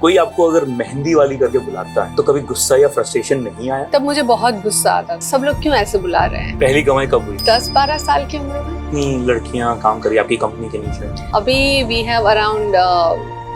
कोई आपको अगर मेहंदी वाली करके बुलाता है तो कभी गुस्सा या फ्रस्ट्रेशन नहीं आया? तब मुझे बहुत गुस्सा आता, सब लोग क्यों ऐसे बुला रहे हैं। पहली कमाई कब हुई? 10-12 साल की उम्र में। इतनी लड़कियां काम करी आपकी कंपनी के नीचे, अभी वी हैव अराउंड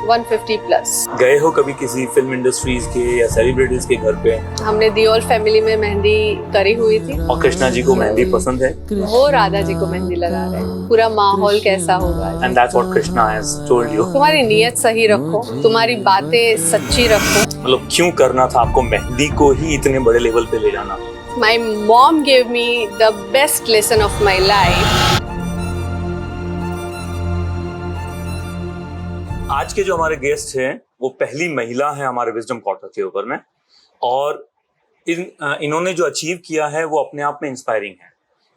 150 प्लस। गए हो कभी किसी फिल्म इंडस्ट्रीज के या सेलिब्रिटीज के घर पे? हमने दियोल फैमिली में मेहंदी करी हुई थी। और कृष्णा जी को मेहंदी पसंद है, वो राधा जी को मेहंदी लगा रहे हैं। पूरा माहौल कैसा होगा। And that's what Krishna has told you. तुम्हारी नीयत सही रखो, तुम्हारी बातें सच्ची रखो। मतलब क्यों करना था आपको मेहंदी को ही इतने बड़े लेवल पे ले जाना? My mom gave me the best lesson of my life. आज के जो हमारे गेस्ट हैं वो पहली महिला है हमारे विजडम क्वार्टर के ऊपर में, और इन्होंने जो अचीव किया है वो अपने आप में इंस्पायरिंग है।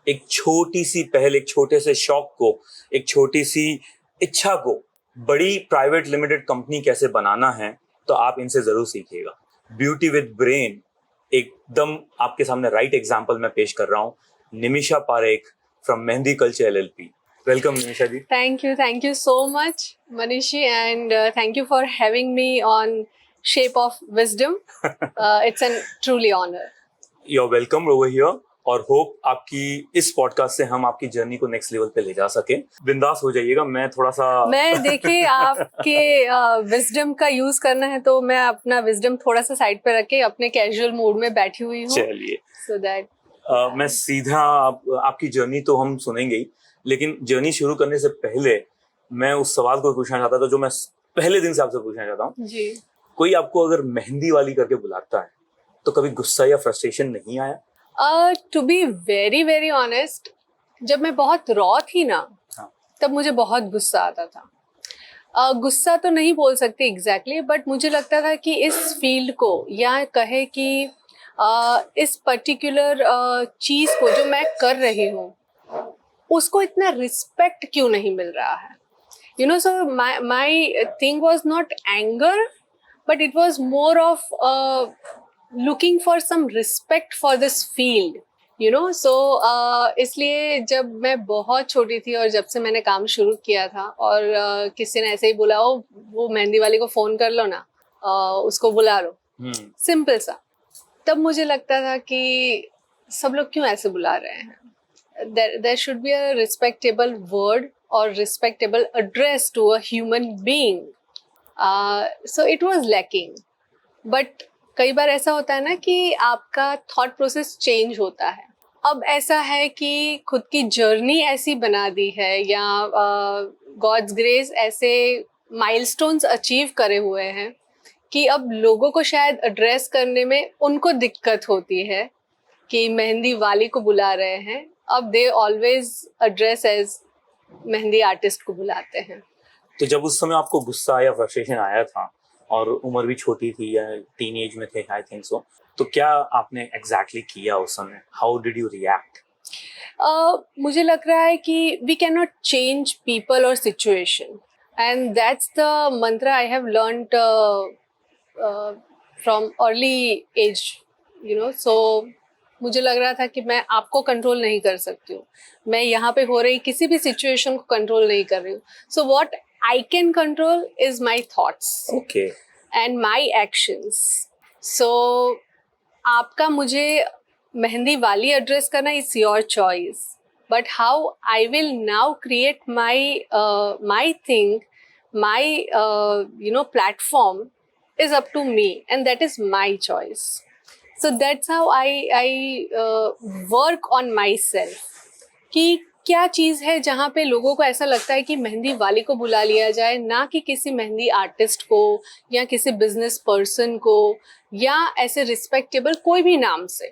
एक छोटी सी पहल, एक छोटे से शौक को, एक छोटी सी इच्छा को बड़ी प्राइवेट लिमिटेड कंपनी कैसे बनाना है, तो आप इनसे जरूर सीखिएगा। ब्यूटी विद ब्रेन एकदम आपके सामने राइट एग्जाम्पल मैं पेश कर रहा हूँ। Nimisha Parekh from Mehndi culture LLP। Welcome Nimisha ji. Thank you so much, Manishi, and thank you for having me on Shape of Wisdom. It's a truly honor. You're welcome over here, और hope आपकी इस पॉडकास्ट से हम आपकी जर्नी को नेक्स्ट लेवल पे ले जा सके। बिंदास हो जाइएगा। मैं थोड़ा सा देखिए आपके विजडम का यूज करना है तो मैं अपना विजडम थोड़ा सा साइड पे रख के अपने कैजुअल मूड में बैठी हुई हूँ। चलिए, so that मैं सीधा आपकी जर्नी तो हम सुनेंगे ही, लेकिन जर्नी शुरू करने से पहले मैं उस सवाल को पूछना चाहता था जो मैं पहले दिन से आपसे पूछना चाहता हूँ जी। कोई आपको अगर मेहंदी वाली करके बुलाता है तो कभी गुस्सा या फ्रस्ट्रेशन नहीं आया? To be very very honest, जब मैं बहुत रॉ थी ना, तब मुझे बहुत गुस्सा आता था। गुस्सा तो नहीं बोल सकती एग्जैक्टली, बट मुझे लगता था कि इस फील्ड को, या कहे कि इस पर्टिकुलर चीज को जो मैं कर रही हूँ उसको इतना रिस्पेक्ट क्यों नहीं मिल रहा है। You know, so my thing was not anger, but it was more of looking for some respect for this field, you know. So इसलिए जब मैं बहुत छोटी थी और जब से मैंने काम शुरू किया था और किसी ने ऐसे ही बोला, वो मेहंदी वाली को फोन कर लो ना, उसको बुला लो, सिंपल सा, तब मुझे लगता था कि सब लोग क्यों ऐसे बुला रहे हैं। there should be a respectable word or respectable address to a human being. So it was lacking, but कई बार ऐसा होता है ना कि आपका थॉट प्रोसेस चेंज होता है। अब ऐसा है कि खुद की जर्नी ऐसी बना दी है, या गॉड्स ग्रेस ऐसे माइलस्टोन्स अचीव करे हुए हैं कि अब लोगों को शायद एड्रेस करने में उनको दिक्कत होती है कि मेहंदी वाली को बुला रहे हैं। अब they always address as mehndi artist को बुलाते हैं। तो जब उस समय आपको गुस्सा या फ्रस्ट्रेशन आया था और उम्र भी छोटी थी या टीनेज में थे, आई थिंक सो, तो क्या आपने एग्जैक्टली किया उस समय? How did you react? मुझे लग रहा है कि we can not change people और situation, and that's the mantra I have learned from early age, you know. So मुझे लग रहा था कि मैं आपको कंट्रोल नहीं कर सकती हूँ, मैं यहाँ पे हो रही किसी भी सिचुएशन को कंट्रोल नहीं कर रही हूँ। So what I can control is my thoughts, okay, and my actions. So आपका मुझे मेहंदी वाली एड्रेस करना is your choice, but how I will now create my thing, my platform is up to me, and that is my choice. So that's how I work on myself कि क्या चीज़ है जहाँ पे लोगों को ऐसा लगता है कि मेहंदी वाली को बुला लिया जाए, ना कि किसी मेहंदी आर्टिस्ट को या किसी बिजनेस पर्सन को या ऐसे रिस्पेक्टेबल कोई भी नाम से।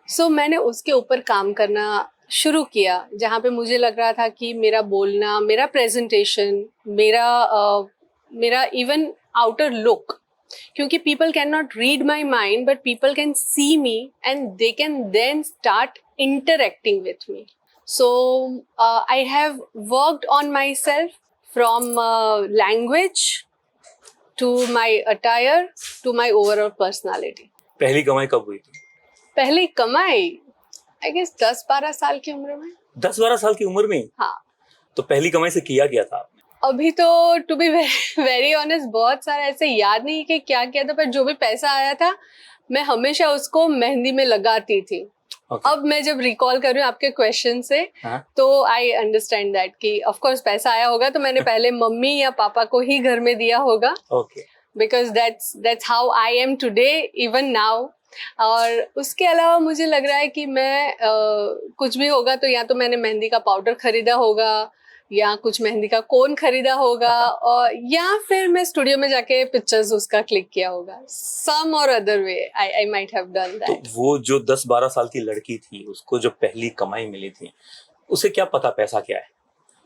सो मैंने उसके ऊपर काम करना शुरू किया, जहाँ पे मुझे लग रहा था कि मेरा बोलना, मेरा प्रेजेंटेशन, मेरा इवन आउटर लुक, क्योंकि people can not read my mind but people can see me and they can then start interacting with me. So I have worked on myself from language to my attire to my overall personality. पहली कमाई कब हुई थी? पहली कमाई I guess 10-12 साल की उम्र में। 10-12 साल की उम्र में? हाँ। तो पहली कमाई से किया क्या था आपने? अभी तो टू बी वेरी ऑनेस्ट बहुत सारा ऐसे याद नहीं कि क्या किया था, पर जो भी पैसा आया था मैं हमेशा उसको मेहंदी में लगाती थी। Okay. अब मैं जब रिकॉल कर रही हूँ आपके क्वेश्चन से, तो आई अंडरस्टैंड दैट कि ऑफ कोर्स पैसा आया होगा तो मैंने पहले मम्मी या पापा को ही घर में दिया होगा, because that's how I am today even now. और उसके अलावा मुझे लग रहा है कि मैं कुछ भी होगा तो या तो मैंने मेहंदी का पाउडर खरीदा होगा या कुछ मेहंदी का कोन खरीदा होगा, और या फिर मैं स्टूडियो में जाके पिक्चर्स उसका क्लिक किया होगा, सम और other way I might have done that. तो वो जो 10-12 साल की लड़की थी, उसको जो पहली कमाई मिली थी, उसे क्या पता पैसा क्या है,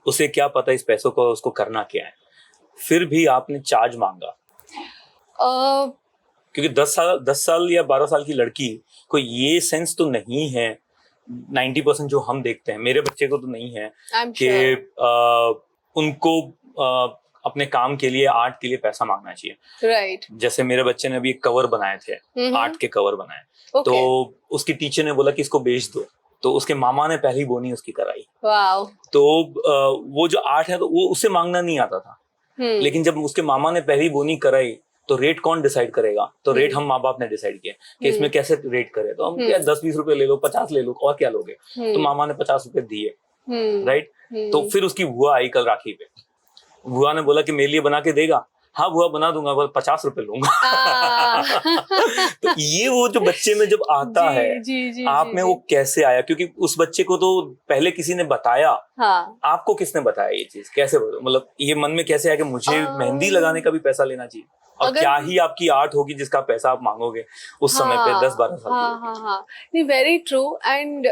उसे क्या पता इस पैसों को उसको करना क्या है, फिर भी आपने चार्ज मांगा। क्योंकि 10 साल या 12 साल की लड़की को ये सेंस तो नहीं है, 90% जो हम देखते हैं, मेरे बच्चे को तो नहीं है कि उनको अपने काम के लिए, आर्ट के लिए पैसा मांगना चाहिए। राइट। जैसे मेरे बच्चे ने अभी एक कवर बनाए थे, आर्ट के कवर बनाए, तो उसकी टीचर ने बोला कि इसको बेच दो, तो उसके मामा ने पहली बोनी उसकी कराई। वाओ। तो वो जो आर्ट है तो वो उसे मांगना नहीं आता था, लेकिन जब उसके मामा ने पहली बोनी कराई तो रेट कौन डिसाइड करेगा, तो रेट हम माँ बाप ने डिसाइड किया कि इसमें कैसे रेट करे, तो हम क्या 10-20 रुपए ले लो, 50 ले लो, और क्या लोगे, तो मामा ने 50 रुपए दिए। राइट। तो फिर उसकी बुआ आई कल राखी पे, बुआ ने बोला कि मेरे लिए बना के देगा, हाँ बुआ बना दूंगा, पर 50 रुपए लूंगा। तो ये वो जो बच्चे में जब आता है, आप में वो कैसे आया, क्योंकि उस बच्चे को तो पहले किसी ने बताया। हाँ। आपको किसने बताया ये चीज, कैसे, मतलब ये मन में कैसे आया कि मुझे मेहंदी लगाने का भी पैसा लेना चाहिए, और क्या ही आपकी आर्ट होगी जिसका पैसा आप मांगोगे उस समय पे 10-12 साल की। हाँ, नहीं, वेरी ट्रू। एंड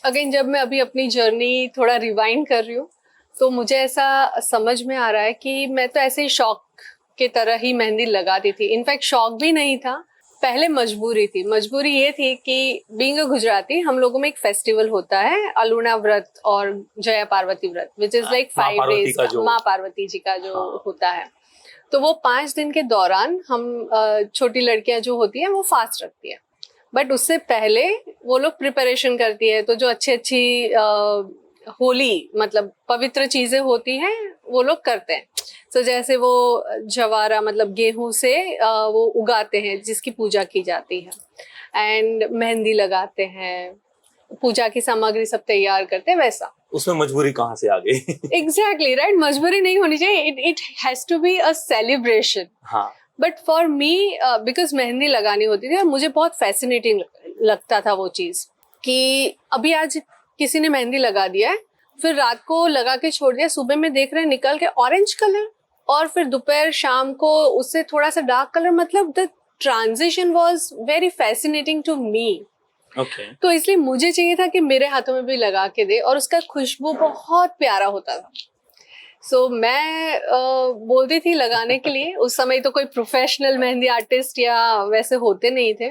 अगेन जब मैं अभी अपनी जर्नी थोड़ा रिवाइंड कर रही हूँ तो मुझे ऐसा समझ में आ रहा है कि मैं तो ऐसे ही शौक की तरह ही मेहंदी लगाती थी। इनफैक्ट शौक भी नहीं था, पहले मजबूरी थी। मजबूरी ये थी कि बीइंग अ गुजराती, हम लोगों में एक फेस्टिवल होता है अल्लुणा व्रत और जया पार्वती व्रत, विच इज लाइक 5 डेज का, माँ पार्वती जी का जो होता है। तो वो 5 दिन के दौरान हम छोटी लड़कियां जो होती हैं वो फास्ट रखती है, बट उससे पहले वो लोग प्रिपरेशन करती है। तो जो अच्छी होली मतलब पवित्र चीजें होती हैं वो लोग करते हैं। तो जैसे वो जवारा मतलब गेहूं से वो उगाते हैं जिसकी पूजा की जाती है, एंड मेहंदी लगाते हैं, पूजा की सामग्री सब तैयार करते हैं, वैसा। उसमें मजबूरी कहाँ से आ गई? एग्जैक्टली राइट, मजबूरी नहीं होनी चाहिए, it has to be a celebration. हाँ। But for me because mehndi लगानी होती थी और मुझे बहुत फैसिनेटिंग लगता था वो चीज, कि अभी आज किसी ने मेहंदी लगा दिया है, फिर रात को लगा के छोड़ दिया, सुबह में देख रहे हैं निकल के ऑरेंज कलर, और फिर दोपहर शाम को उससे थोड़ा सा डार्क कलर, मतलब the transition was very fascinating to me. तो इसलिए मुझे चाहिए था कि मेरे हाथों में भी लगा के दे, और उसका खुशबू बहुत प्यारा होता था। सो मैं बोलती थी लगाने के लिए। उस समय तो कोई प्रोफेशनल मेहंदी आर्टिस्ट या वैसे होते नहीं थे,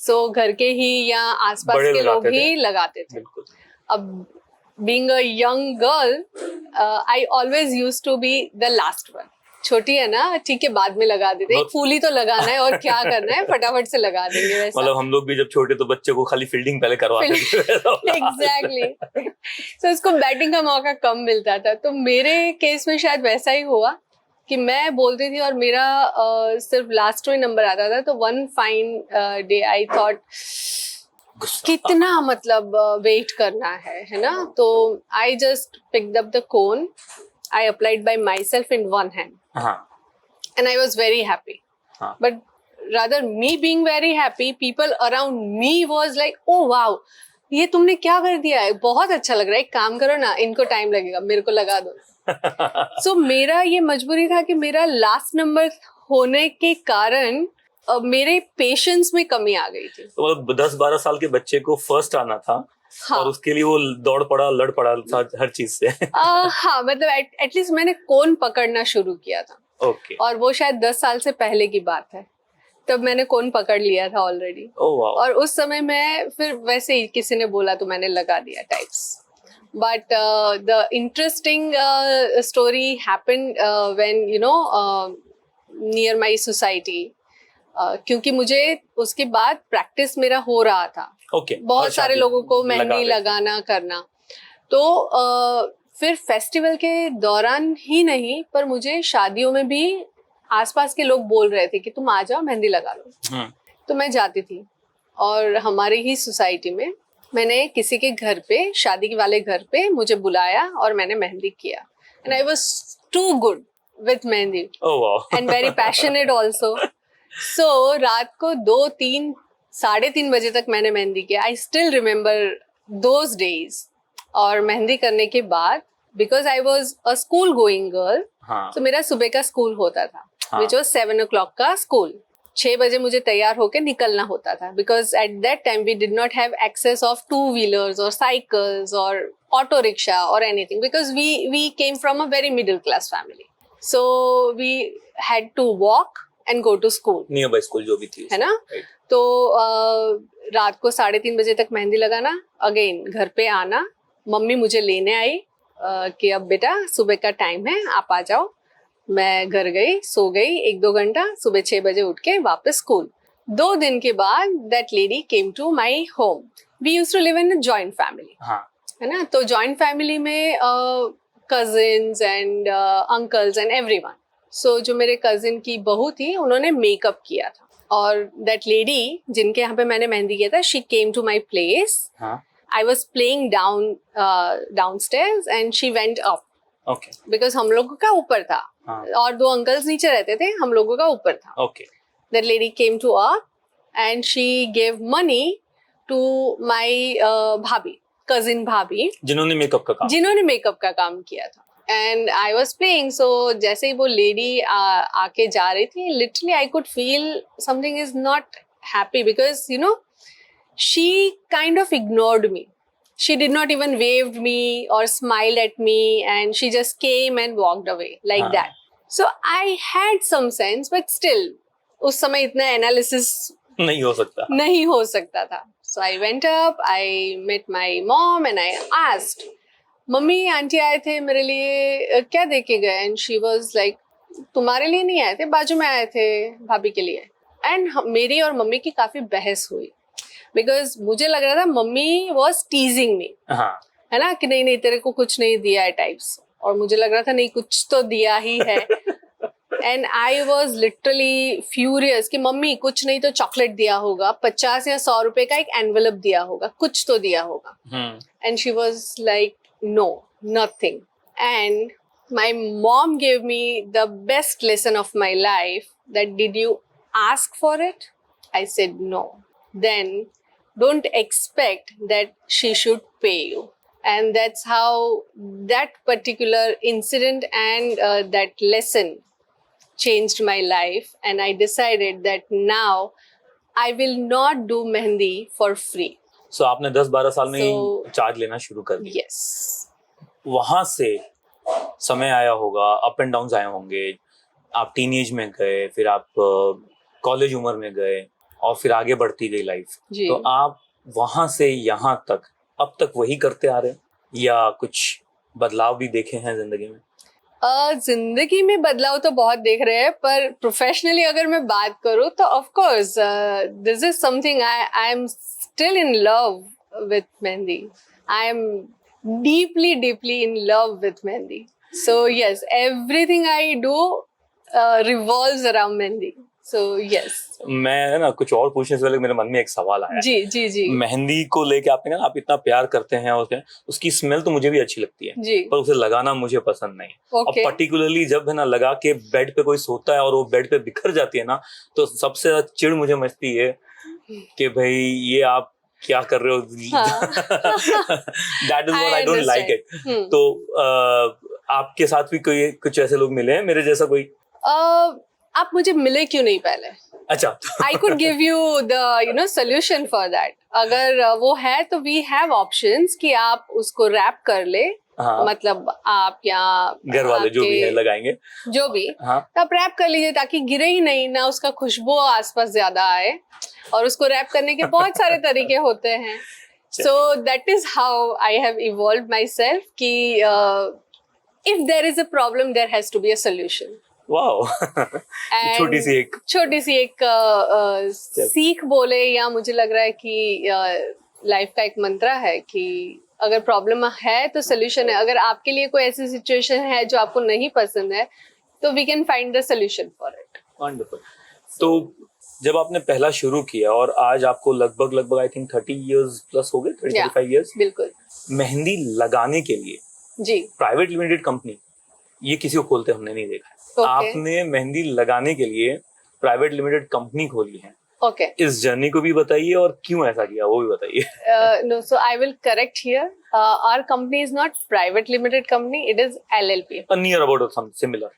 सो घर के ही या आसपास के लोग ही लगाते थे। अब being a young girl, I always used to be the last one. छोटी है ना, ठीक है, बाद में लगा देते, एक फूल ही तो लगाना है और क्या करना है, फटाफट से लगा देंगे वैसा। मतलब हम लोग भी जब छोटे तो बच्चे को खाली फील्डिंग पहले करवाते थे। एग्जैक्टली। तो उसको बैटिंग का मौका कम मिलता था, तो मेरे केस में शायद वैसा ही हुआ कि मैं बोलती थी और मेरा सिर्फ लास्ट ही नंबर आता था। तो one fine day I thought कितना मतलब वेट करना है ना, तो I just picked up the cone, I applied by my self in one hand, and I was very happy. But rather me being very happy, people around me was like, oh wow, ये तुमने क्या कर दिया है, बहुत अच्छा लग रहा है, एक काम करो ना, इनको टाइम लगेगा, मेरे को लगा दो। So मेरा ये मजबूरी था कि मेरा लास्ट नंबर होने के कारण मेरे पेशेंस में कमी आ गई थी। तो मतलब 10-12 साल के बच्चे को फर्स्ट आना था। हाँ। और उसके लिए वो दौड़ पड़ा, लड़ पड़ा हर चीज से। हाँ, मतलब एटलीस्ट मैंने कोन पकड़ना शुरू किया था। ओके। और वो शायद 10 साल से पहले की बात है, तब मैंने कोन पकड़ लिया था ऑलरेडी। और उस समय मैं फिर वैसे ही किसी ने बोला तो मैंने लगा दिया types. But the interesting story happened when you know near my society, क्योंकि मुझे उसके बाद प्रैक्टिस मेरा हो रहा था। बहुत सारे लोगों को मेहंदी लगाना करना, तो फिर फेस्टिवल के दौरान ही नहीं, पर मुझे शादियों में भी आसपास के लोग बोल रहे थे कि तुम आ जाओ मेहंदी लगा लो। तो मैं जाती थी, और हमारी ही सोसाइटी में मैंने किसी के घर पे, शादी वाले घर पे मुझे बुलाया और मैंने मेहंदी किया, and I was too good with mehndi and very passionate also. So रात को 2-3, 3:30 बजे तक मैंने मेहंदी किया। I still remember those days. और मेहंदी करने के बाद, because I was a school going girl, तो मेरा सुबह का स्कूल होता था, विच वॉज 7 o'clock का स्कूल। 6 बजे मुझे तैयार होके निकलना होता था, because at that time we did not have access of 2-wheelers और साइकिल्स और ऑटो रिक्शा और anything, because we came from a very middle class family, so we had to walk and go to school, nearby school जो भी थी, है ना। तो रात को 3:30 बजे तक मेहंदी लगाना, अगेन घर पे आना, मम्मी मुझे लेने आई कि अब बेटा सुबह का टाइम है, आप आ जाओ। मैं घर गई, सो गई 1-2 घंटा, सुबह 6 बजे उठ के वापस स्कूल। 2 दिन के बाद that lady came to my home. We used to live in a joint family, है ना। तो जॉइंट फैमिली में cousins and uncles and everyone. So जो मेरे कजिन की बहू थी, उन्होंने मेकअप किया था, और दैट लेडी जिनके यहाँ पे मैंने मेहंदी किया था, she came to my place. I was playing downstairs and she went up. Okay. Because हम लोगों का ऊपर था, और 2 अंकल्स नीचे रहते थे, हम लोगों का ऊपर था. Okay. That lady came to up and she gave money to my भाभी, cousin भाभी, जिन्होंने मेकअप का काम किया था. And I was playing, so जैसे ही वो lady आके जा रही थी, literally I could feel something is not happy, because you know, she kind of ignored me. She did not even waved me or smiled at me, and she just came and walked away like that. So I had some sense, but still उस समय इतना analysis नहीं हो सकता था. So I went up, I met my mom and I asked, mummy aunty आए थे मेरे लिए, क्या दे के गए? And she was like, तुम्हारे लिए नहीं आए थे, बाजू में आए थे भाभी के लिए. And मेरी और मम्मी की काफी बहस हुई, बिकॉज मुझे लग रहा था मम्मी वॉज टीजिंग मी, है ना, कि नहीं तेरे को कुछ नहीं दिया है टाइप्स, और मुझे लग रहा था नहीं कुछ तो दिया ही है. And I was literally furious कि मम्मी कुछ नहीं तो चॉकलेट दिया होगा, 50 या 100 रुपए का एक एनवेलप दिया होगा, कुछ तो दिया होगा. And she was like no, nothing. And my mom gave me the best lesson of my life, that did you ask for it? I said no. Then don't expect that she should pay you. And that's how that particular incident and that lesson changed my life. And I decided that now I will not do mehendi for free. So आपने 10-12 साल में ही charge लेना शुरू कर दिया. Yes. वहां से समय आया होगा, अप एंड डाउन आए होंगे, आप टीनेज में गए, फिर आप कॉलेज उम्र में गए, और फिर आगे बढ़ती गई लाइफ. तो आप वहां से यहाँ तक अब तक वही करते आ रहे हैं, या कुछ बदलाव भी देखे हैं जिंदगी में? जिंदगी में बदलाव तो बहुत देख रहे हैं, पर प्रोफेशनली अगर मैं बात करूँ तो of course this is something I am still in love with mehndi. I am deeply in love with mehndi. So yes, everything I do revolves around mehndi. So yes. मैं ना कुछ और पूछने से पहले मेरे मन में एक सवाल आया. जी. मेहंदी को लेके आपने कहा आप इतना प्यार करते हैं, उसकी स्मेल तो मुझे भी अच्छी लगती है जी, पर उसे लगाना मुझे पसंद नहीं. और पर्टिकुलरली जब है ना लगा के बेड पे कोई सोता है और वो बेड पे बिखर जाती है ना, तो सबसे ज्यादा चिढ़ मुझे मचती है कि भाई ये आप क्या कर रहे हो. That is what I don't like it. तो आपके साथ भी कोई कुछ ऐसे लोग मिले हैं मेरे जैसा कोई? आप मुझे मिले क्यों नहीं पहले? अच्छा. I could give you the solution for that. अगर वो है तो we have options कि आप उसको रैप कर ले. मतलब आप यहाँ घर वाले जो भी है लगाएंगे, जो भी तो आप रैप कर लीजिए ताकि गिरे ही नहीं ना, उसका खुशबू आसपास ज्यादा आए. और उसको रैप करने के बहुत सारे तरीके होते हैं. So that is how I have evolved myself कि if there is a problem there has to be a solution. Wow. छोटी सी एक सीख बोले, या मुझे लग रहा है कि लाइफ का एक मंत्रा है कि अगर प्रॉब्लम है तो सोल्यूशन है. अगर आपके लिए कोई ऐसी सिचुएशन है जो आपको नहीं पसंद है तो we can find the solution for it. Wonderful. तो जब आपने पहला शुरू किया और आज आपको लगभग आई थिंक 30 इयर्स प्लस हो गए, 35 इयर्स. बिल्कुल. मेहंदी लगाने के लिए जी. प्राइवेट लिमिटेड कंपनी ये किसी को खोलते हमने नहीं देखा है. Okay. आपने मेहंदी लगाने के लिए प्राइवेट लिमिटेड कंपनी खोली है. Okay. इस जर्नी को भी बताइए और क्यों ऐसा किया वो भी बताइए. No, so I will correct here. Our company is not private limited company. It is LLP. Near about something similar.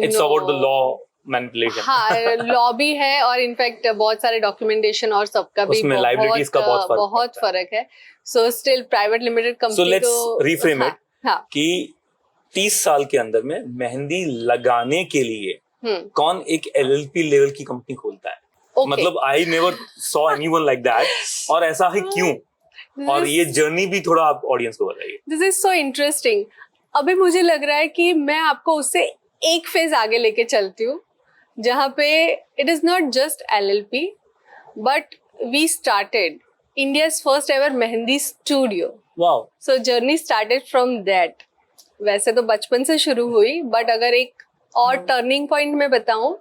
It's no. about the law manipulation. हाँ, लॉ भी है और इनफैक्ट बहुत सारे डॉक्यूमेंटेशन और सबका भी उसमें liabilities का बहुत फर्क है. So still private limited company. So let's reframe it. हाँ. कि 30 साल के अंदर में मेहंदी लगाने के लिए कौन एक LLP लेवल की कंपनी खोलता है? Okay. मतलब I never saw anyone like that. और ऐसा है क्यों? और ये जर्नी भी थोड़ा आप ऑडियंस को बताइए. This is so interesting. अभी मुझे लग रहा है कि मैं आपको उससे एक फेज आगे लेके चलती हूँ जहाँ पे it is not just LLP but we started India's first ever mehndi studio. Wow. So journey started from that. वैसे तो बचपन से शुरू हुई बट अगर एक और टर्निंग पॉइंट में बताऊं,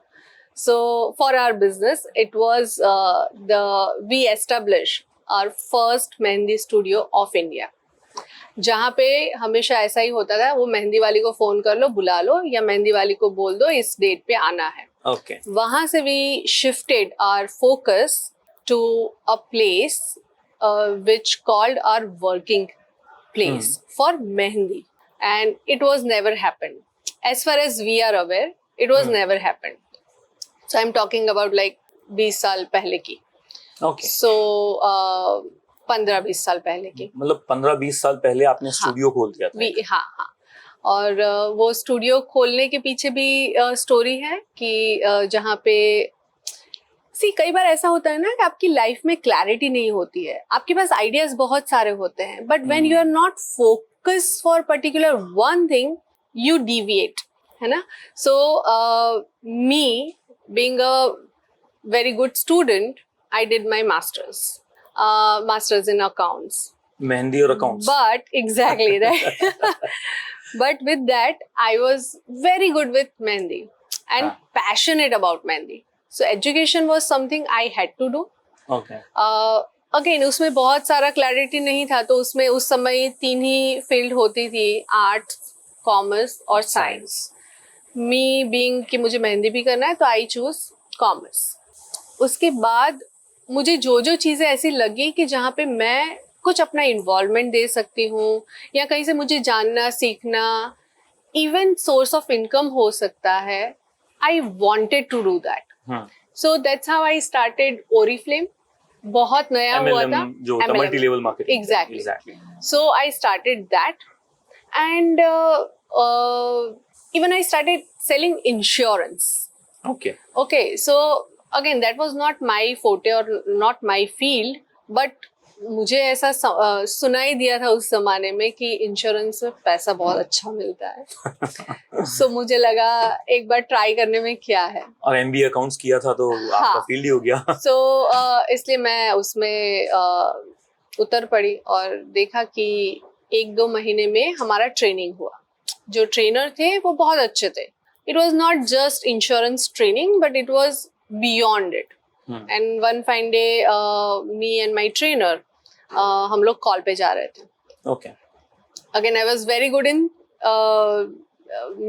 so for our business it was we established our first mehndi studio of India. जहाँ पे हमेशा ऐसा ही होता था, वो मेहंदी वाली को फोन कर लो, बुला लो, या मेहंदी वाली को बोल दो इस डेट पे आना है. Okay. वहाँ से we shifted our focus to a place which called our working place for mehndi, and it was never happened as far as we are aware. It was never happened. So I'm talking about like 20 साल पहले की. Okay. So 15-20 साल पहले की. मतलब 15-20 साल पहले आपने स्टूडियो खोल दिया था. हाँ. और वो स्टूडियो खोलने के पीछे भी स्टोरी है कि जहाँ पे कई बार ऐसा होता है ना कि आपकी लाइफ में क्लैरिटी नहीं होती है. आपके पास आइडियाज बहुत सारे होते हैं but when you are not focus for particular one thing you deviate, है ना. सो मी being a very good student, I did my master's in accounts. Mehndi और accounts. But exactly right. But with that, I was very good with mehendi and passionate about mehendi. So education was something I had to do. Okay. Again, उसमें बहुत सारा clarity नहीं था, तो उसमें उस समय 3 ही फील्ड होती थी, आर्ट, कॉमर्स और साइंस. मी बीइंग कि मुझे मेहंदी भी करना है तो आई चूज कॉमर्स. उसके बाद मुझे जो चीज़ें ऐसी लगी कि जहाँ पे मैं कुछ अपना इन्वॉल्वमेंट दे सकती हूँ या कहीं से मुझे जानना सीखना, इवन सोर्स ऑफ इनकम हो सकता है, I wanted to do that. So that's how I started Oriflame. बहुत नया हुआ था, जो multi level marketing. Exactly. So I started that and even I started selling insurance. Okay, so again that was not my forte or not my field, but मुझे ऐसा सुनाई दिया था उस जमाने में कि इंश्योरेंस में पैसा बहुत अच्छा मिलता है. सो मुझे लगा एक बार ट्राई करने में क्या है. और MBA अकाउंट्स किया था तो आपका फील्ड ही हो गया. सो इसलिए मैं उसमें उतर पड़ी और देखा कि 1-2 महीने में हमारा ट्रेनिंग हुआ. जो ट्रेनर थे वो बहुत अच्छे थे. It was not just insurance training but it was beyond it. And one fine day me and my trainer हम लोग कॉल पे जा रहे थे. Okay. Again I was very good in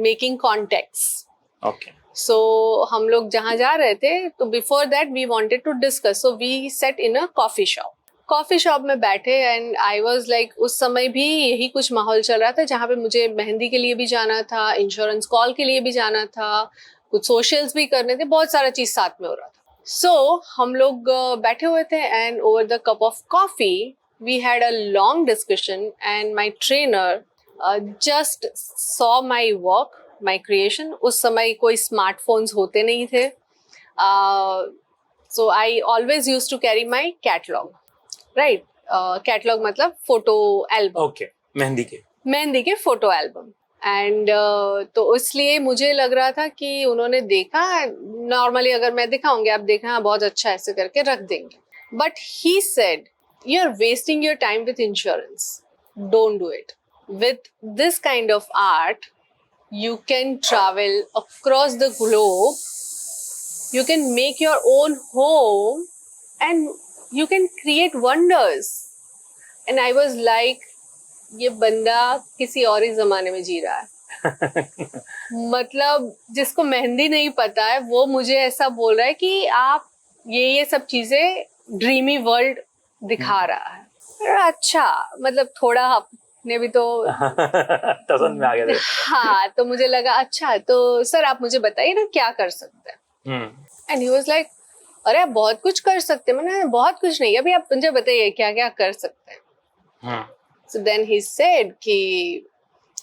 making contacts. Okay. So हम लोग जहाँ जा रहे थे तो before that we wanted to discuss, so we sat in a coffee shop में बैठे एंड आई वाज लाइक, उस समय भी यही कुछ माहौल चल रहा था जहाँ पे मुझे मेहंदी के लिए भी जाना था, इंश्योरेंस कॉल के लिए भी जाना था, कुछ सोशल्स भी करने थे, बहुत सारा चीज साथ में हो रहा था. सो हम लोग बैठे हुए थे and over the cup of coffee we had a long discussion and my trainer just saw my work, my creation. उस समय कोई स्मार्टफोन्स होते नहीं थे. So I always use to carry my catalogue. Right. Catalogue मतलब photo album. Okay. Mehndi के photo album. And तो इसलिए मुझे लग रहा था कि उन्होंने देखा, नॉर्मली अगर मैं दिखाऊंगी आप देखना बहुत अच्छा ऐसे करके रख देंगे. But he said you are wasting your time with insurance. don't do it. With this kind of art, you can travel across the globe, you can make your own home, and you can create wonders. And I was like, ये बंदा किसी और ही जमाने में जी रहा है. मतलब जिसको मेहंदी नहीं पता है वो मुझे ऐसा बोल रहा है कि आप ये सब चीजें ड्रीमी वर्ल्ड दिखा रहा है. अच्छा, मतलब थोड़ा आपने भी तो पसंद में आ गया. हाँ, तो मुझे लगा अच्छा, तो सर आप मुझे बताइए ना क्या कर सकते हैं. एंड ही वाज लाइक, अरे आप बहुत कुछ कर सकते हैं. मैंने बहुत कुछ नहीं, अभी आप मुझे बताइए क्या क्या कर सकते हैं. So then he said कि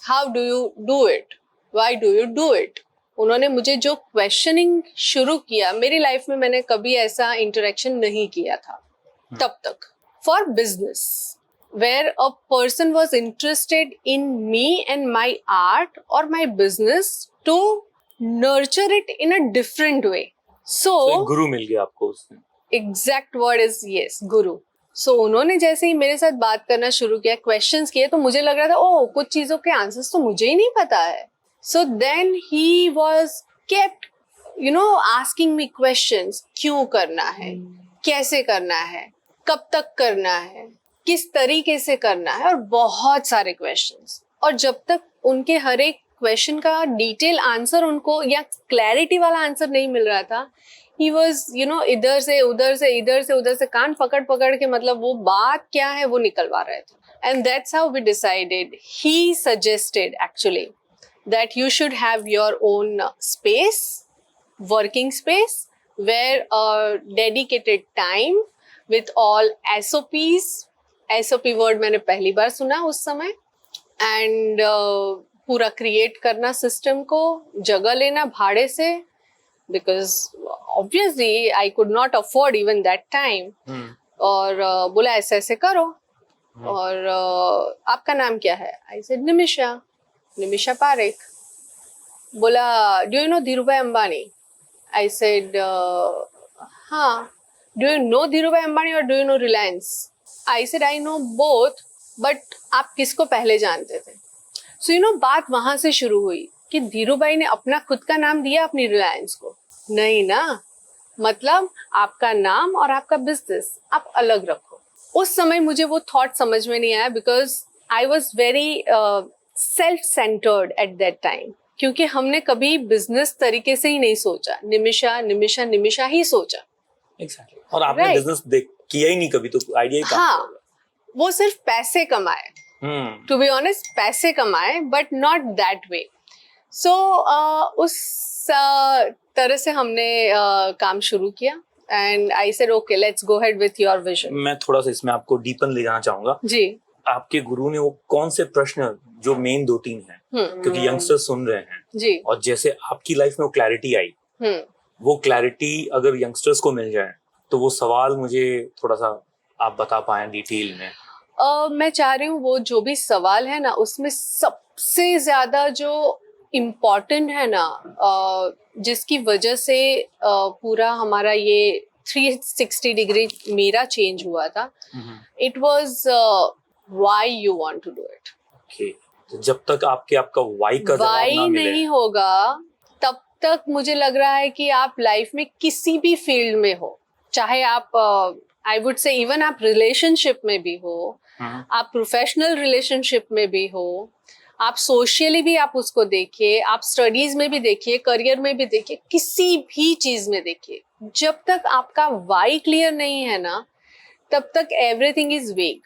how do you do it? Why do you do it? उन्होंने मुझे जो क्वेश्चनिंग शुरू किया, मेरी लाइफ में मैंने कभी ऐसा इंटरेक्शन नहीं किया था तब तक. For business, where a person was interested in me and my art or my business to nurture it in a different way. So एक गुरु मिल गया आपको उसमें. Exact word is yes, Guru. So उन्होंने जैसे ही मेरे साथ बात करना शुरू किया, क्वेश्चंस किए, तो मुझे लग रहा था ओ कुछ चीजों के आंसर्स तो मुझे ही नहीं पता है. So then he was kept, asking me questions. क्यों करना है, कैसे करना है, कब तक करना है, किस तरीके से करना है, और बहुत सारे क्वेश्चंस. और जब तक उनके हर एक क्वेश्चन का डिटेल आंसर उनको या क्लैरिटी वाला आंसर नहीं मिल रहा था, he was, इधर से उधर से इधर से उधर से कान पकड़ पकड़ के, मतलब वो बात क्या है वो निकलवा रहे थे. And that's how we decided. He suggested actually that you should have your own space, working space, where a dedicated time with all SOPs. SOP word मैंने पहली बार सुना उस समय. And पूरा क्रिएट करना सिस्टम को, जगह लेना भाड़े से, because obviously I could not afford even that time. और बोला ऐसे ऐसे करो. और आपका नाम क्या है? I said Nimisha Parekh. बोला do you know Dhirubhai Ambani? I said हाँ. Do you know Dhirubhai Ambani or do you know Reliance? I said I know both, but आप किसको पहले जानते थे? So बात वहां से शुरू हुई कि धीरूभाई ने अपना खुद का नाम दिया अपनी रिलायंस को. नहीं ना, मतलब आपका नाम और आपका बिजनेस आप अलग रखो. उस समय मुझे वो थॉट समझ में नहीं आया, because I was very self centred eight that time. क्योंकि हमने कभी बिजनेस तरीके से ही नहीं सोचा, निमिषा ही सोचा. Exactly. और आपने बिजनेस किया ही नहीं कभी, तो आइडिया ही कहाँ? हाँ, वो सिर्फ पैसे कमाए. टू बी ऑनेस्ट, पैसे कमाए, बट नॉट दैट वे. सो उस तरह से हमने काम शुरू किया. And I said okay, let's go ahead with your vision. मैं थोड़ा सा इसमें आपको डीपन ले जाना चाहूंगा जी. आपके गुरु ने वो कौन से प्रश्न, जो मेन 2-3 हैं, क्योंकि यंगस्टर सुन रहे हैं जी, और जैसे आपकी लाइफ में वो क्लैरिटी आई, वो क्लैरिटी अगर यंगस्टर्स को मिल जाए तो वो सवाल मुझे थोड़ा सा आप बता पाए डिटेल में. मैं चाह रही हूँ वो जो भी सवाल है ना, उसमें सबसे ज्यादा जो इम्पोर्टेंट है ना, जिसकी वजह से पूरा हमारा ये 360 डिग्री मेरा चेंज हुआ था, it was why you want to do it. Okay, तो जब तक आपका व्हाई का जवाब ना मिले, नहीं होगा, तब तक मुझे लग रहा है कि आप लाइफ में किसी भी फील्ड में हो, चाहे आप आई वुड से इवन आप रिलेशनशिप में भी हो, आप प्रोफेशनल रिलेशनशिप में भी हो, आप सोशली भी आप उसको देखिए, आप स्टडीज में भी देखिए, करियर में भी देखिए, किसी भी चीज में देखिए, जब तक आपका वाई क्लियर नहीं है ना, तब तक एवरीथिंग इज वेग.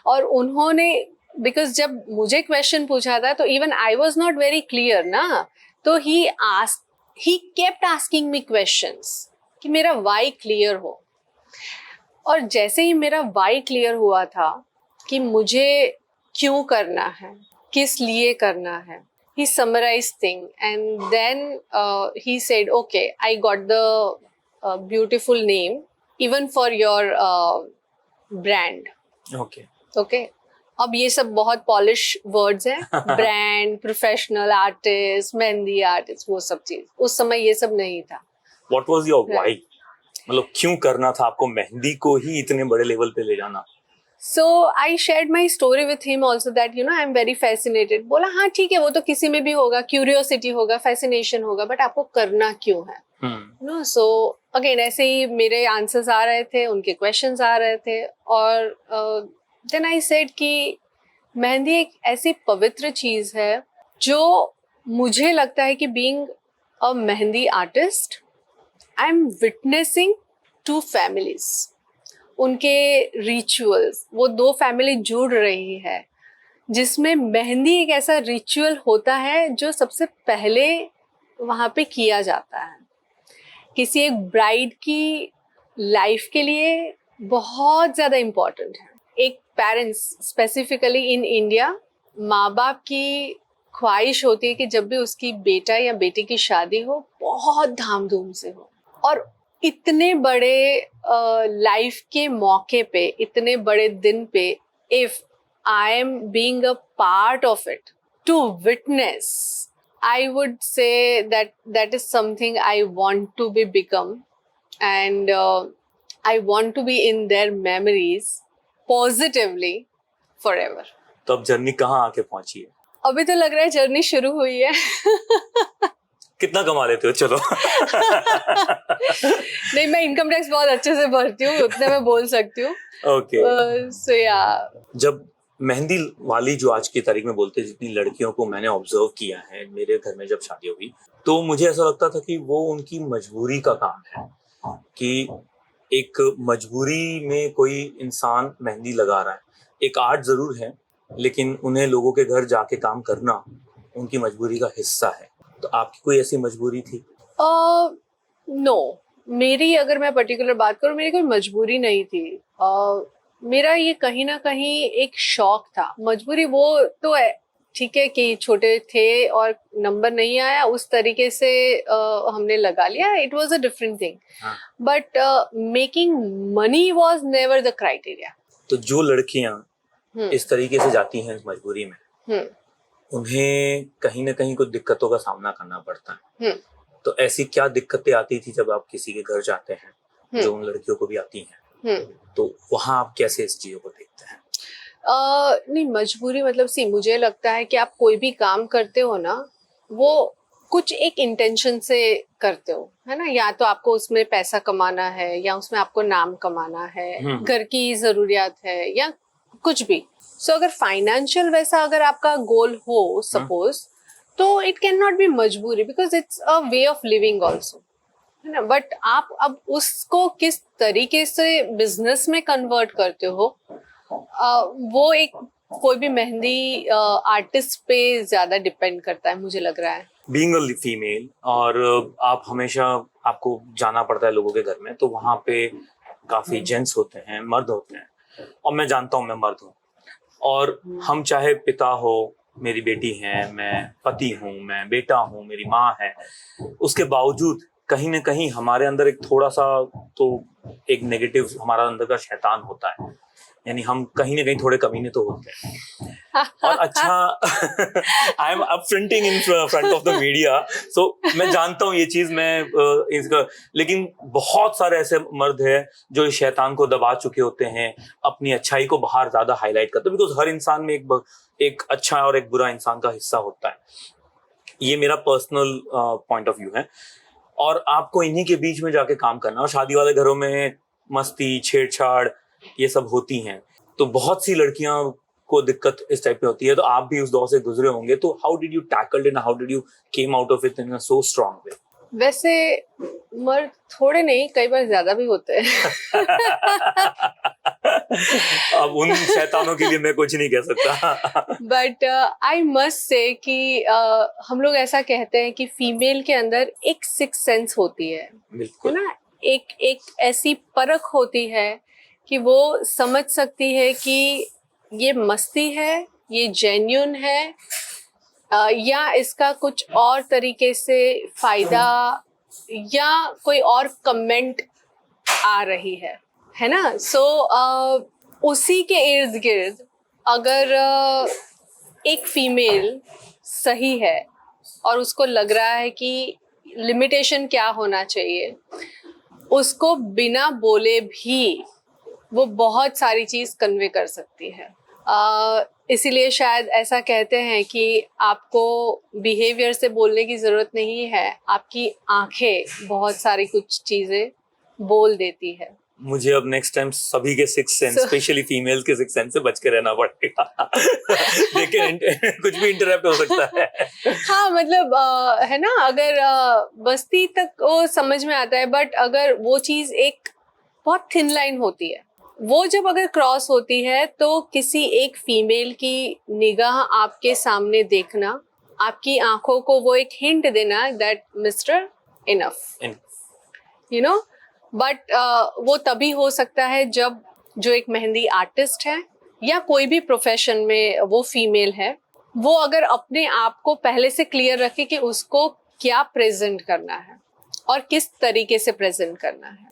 और उन्होंने, बिकॉज जब मुझे क्वेश्चन पूछा था तो even I was not very clear ना, तो he kept asking me questions कि मेरा वाई क्लियर हो. और जैसे ही मेरा वाई क्लियर हुआ था कि मुझे क्यों करना है, किस लिए करना है, he summarized thing and then he said okay, I got the beautiful name even for your brand. Okay. अब ये सब बहुत पॉलिश वर्ड्स हैं, brand, professional artist, mehndi artist, वो सब चीज. उस समय ये सब नहीं था. What was your why? मतलब क्यों करना था आपको मेहंदी को ही इतने बड़े लेवल पे ले जाना? So I shared my story with him also that I'm very fascinated. बोला हाँ ठीक है, वो तो किसी में भी होगा, क्यूरियोसिटी होगा, फैसिनेशन होगा, बट आपको करना क्यों है? So again ऐसे ही मेरे आंसर्स आ रहे थे, उनके क्वेश्चंस आ रहे थे, और then I said कि मेहंदी एक ऐसी पवित्र चीज है जो मुझे लगता है कि being a mehndi artist I am witnessing 2 families, उनके रिचुअल्स, वो 2 फैमिली जुड़ रही है, जिसमें मेहंदी एक ऐसा रिचुअल होता है जो सबसे पहले वहाँ पे किया जाता है। किसी एक ब्राइड की लाइफ के लिए बहुत ज़्यादा इम्पोर्टेंट है। एक पेरेंट्स स्पेसिफिकली इन इंडिया, माँ बाप की ख्वाहिश होती है कि जब भी उसकी बेटा या बेटी की शादी हो, बहुत धाम धूम से हो, और इतने बड़े लाइफ के मौके पे, इतने बड़े दिन पे, if I am being a part of it, to witness, I would say that is something I want to be become, and I want to be in their memories positively forever. तो अब journey कहाँ आके पहुंची है? अभी तो लग रहा है जर्नी शुरू हुई है। कितना कमा लेते हो? चलो। नहीं, मैं इनकम टैक्स बहुत अच्छे से भरती हूँ, उतने मैं बोल सकती हूँ। ओके। So yeah. जब मेहंदी वाली जो आज की तारीख में बोलते हैं, जितनी लड़कियों को मैंने ऑब्जर्व किया है मेरे घर में जब शादी हुई, तो मुझे ऐसा लगता था कि वो उनकी मजबूरी का काम है, कि एक मजबूरी में कोई इंसान मेहंदी लगा रहा है। एक आर्ट जरूर है, लेकिन उन्हें लोगों के घर जाके काम करना उनकी मजबूरी का हिस्सा है। तो आपकी कोई ऐसी मजबूरी थी? नो, मेरी अगर मैं पर्टिकुलर बात करूँ, मेरी कोई मजबूरी नहीं थी। मेरा ये कहीं ना कहीं एक शौक था। मजबूरी वो तो है, ठीक है, कि छोटे थे और नंबर नहीं आया, उस तरीके से हमने लगा लिया, it was a different thing, but making money was never the criteria. तो जो लड़कियां इस तरीके से जाती हैं इस मजबूरी में, उन्हें कहीं ना कहीं कुछ दिक्कतों का सामना करना पड़ता है। तो ऐसी क्या दिक्कतें आती थी जब आप किसी के घर जाते हैं, जो उन लड़कियों को भी आती हैं? तो वहां आप कैसे इस चीजों को देखते हैं? नहीं, मजबूरी मतलब मुझे लगता है कि आप कोई भी काम करते हो ना, वो कुछ एक इंटेंशन से करते हो, है ना? या तो आपको उसमें पैसा कमाना है, या उसमें आपको नाम कमाना है, घर की जरूरियात है, या कुछ भी। सो अगर फाइनेंशियल वैसा अगर आपका गोल हो सपोज, तो इट कैन नॉट बी मजबूरी, because it's a way of living also, है ना? बट आप अब उसको किस तरीके से बिजनेस में कन्वर्ट करते हो, वो एक कोई भी मेहंदी आर्टिस्ट पे ज्यादा डिपेंड करता है, मुझे लग रहा है। बीइंग अ फीमेल, और आप हमेशा, आपको जाना पड़ता है लोगों के घर में, तो वहां पे काफी जेंट्स होते हैं, मर्द होते हैं, और मैं जानता हूँ, मैं मर्द हूँ, और हम चाहे पिता हो, मेरी बेटी है, मैं पति हूँ, मैं बेटा हूँ, मेरी माँ है, उसके बावजूद कहीं ना कहीं हमारे अंदर एक थोड़ा सा तो एक नेगेटिव हमारा अंदर का शैतान होता है, यानी हम कहीं ना कहीं थोड़े कमीने तो होते हैं। और अच्छा, I am upfronting in front of the media, so मैं जानता हूँ ये चीज, मैं इसका, लेकिन बहुत सारे ऐसे मर्द हैं जो इस शैतान को दबा चुके होते हैं, अपनी अच्छाई को बाहर ज्यादा हाईलाइट करते हैं, बिकॉज हर इंसान में एक अच्छा और एक बुरा इंसान का हिस्सा होता है। ये मेरा पर्सनल पॉइंट ऑफ व्यू है। और आपको इन्हीं के बीच में जाके काम करना, और शादी वाले घरों में मस्ती, छेड़छाड़, ये सब होती हैं, तो बहुत सी लड़कियां को दिक्कत इस टाइप में होती है। तो आप भी उस दौर से गुजरे होंगे, तो how did you tackle it, how did you came out of it in a so strong way? वैसे मर्द थोड़े नहीं, कई बार ज्यादा भी होते हैं। अब उन शैतानों के लिए मैं कुछ नहीं कह सकता। बट आई मस्ट से कि हम लोग ऐसा कहते हैं कि फीमेल के अंदर एक सिक्स सेंस होती है ना? एक ऐसी परख होती है कि वो समझ सकती है कि ये मस्ती है, ये जेन्युइन है, या इसका कुछ और तरीके से फायदा या कोई और कमेंट आ रही है ना? सो उसी के इर्द गिर्द अगर एक फीमेल सही है और उसको लग रहा है कि लिमिटेशन क्या होना चाहिए, उसको बिना बोले भी वो बहुत सारी चीज कन्वे कर सकती है। इसीलिए शायद ऐसा कहते हैं कि आपको बिहेवियर से बोलने की जरूरत नहीं है, आपकी आंखें बहुत सारी कुछ चीजें बोल देती है। मुझे अब नेक्स्ट टाइम सभी के सिक्स सेंस, स्पेशली फीमेल्स के सिक्स सेंस से बच के रहना पड़ेगा। देखिए कुछ भी इंटरप्ट हो सकता है। हाँ मतलब है ना, अगर बस्ती तक वो समझ में आता है, बट अगर वो चीज एक बहुत थिन लाइन होती है, वो जब अगर क्रॉस होती है तो किसी एक फीमेल की निगाह आपके सामने देखना, आपकी आंखों को वो एक हिंट देना that mister enough, you know. But वो तभी हो सकता है जब जो एक मेहंदी आर्टिस्ट है या कोई भी प्रोफेशन में वो फीमेल है, वो अगर अपने आप को पहले से क्लियर रखे कि उसको क्या प्रेजेंट करना है और किस तरीके से प्रेजेंट करना है।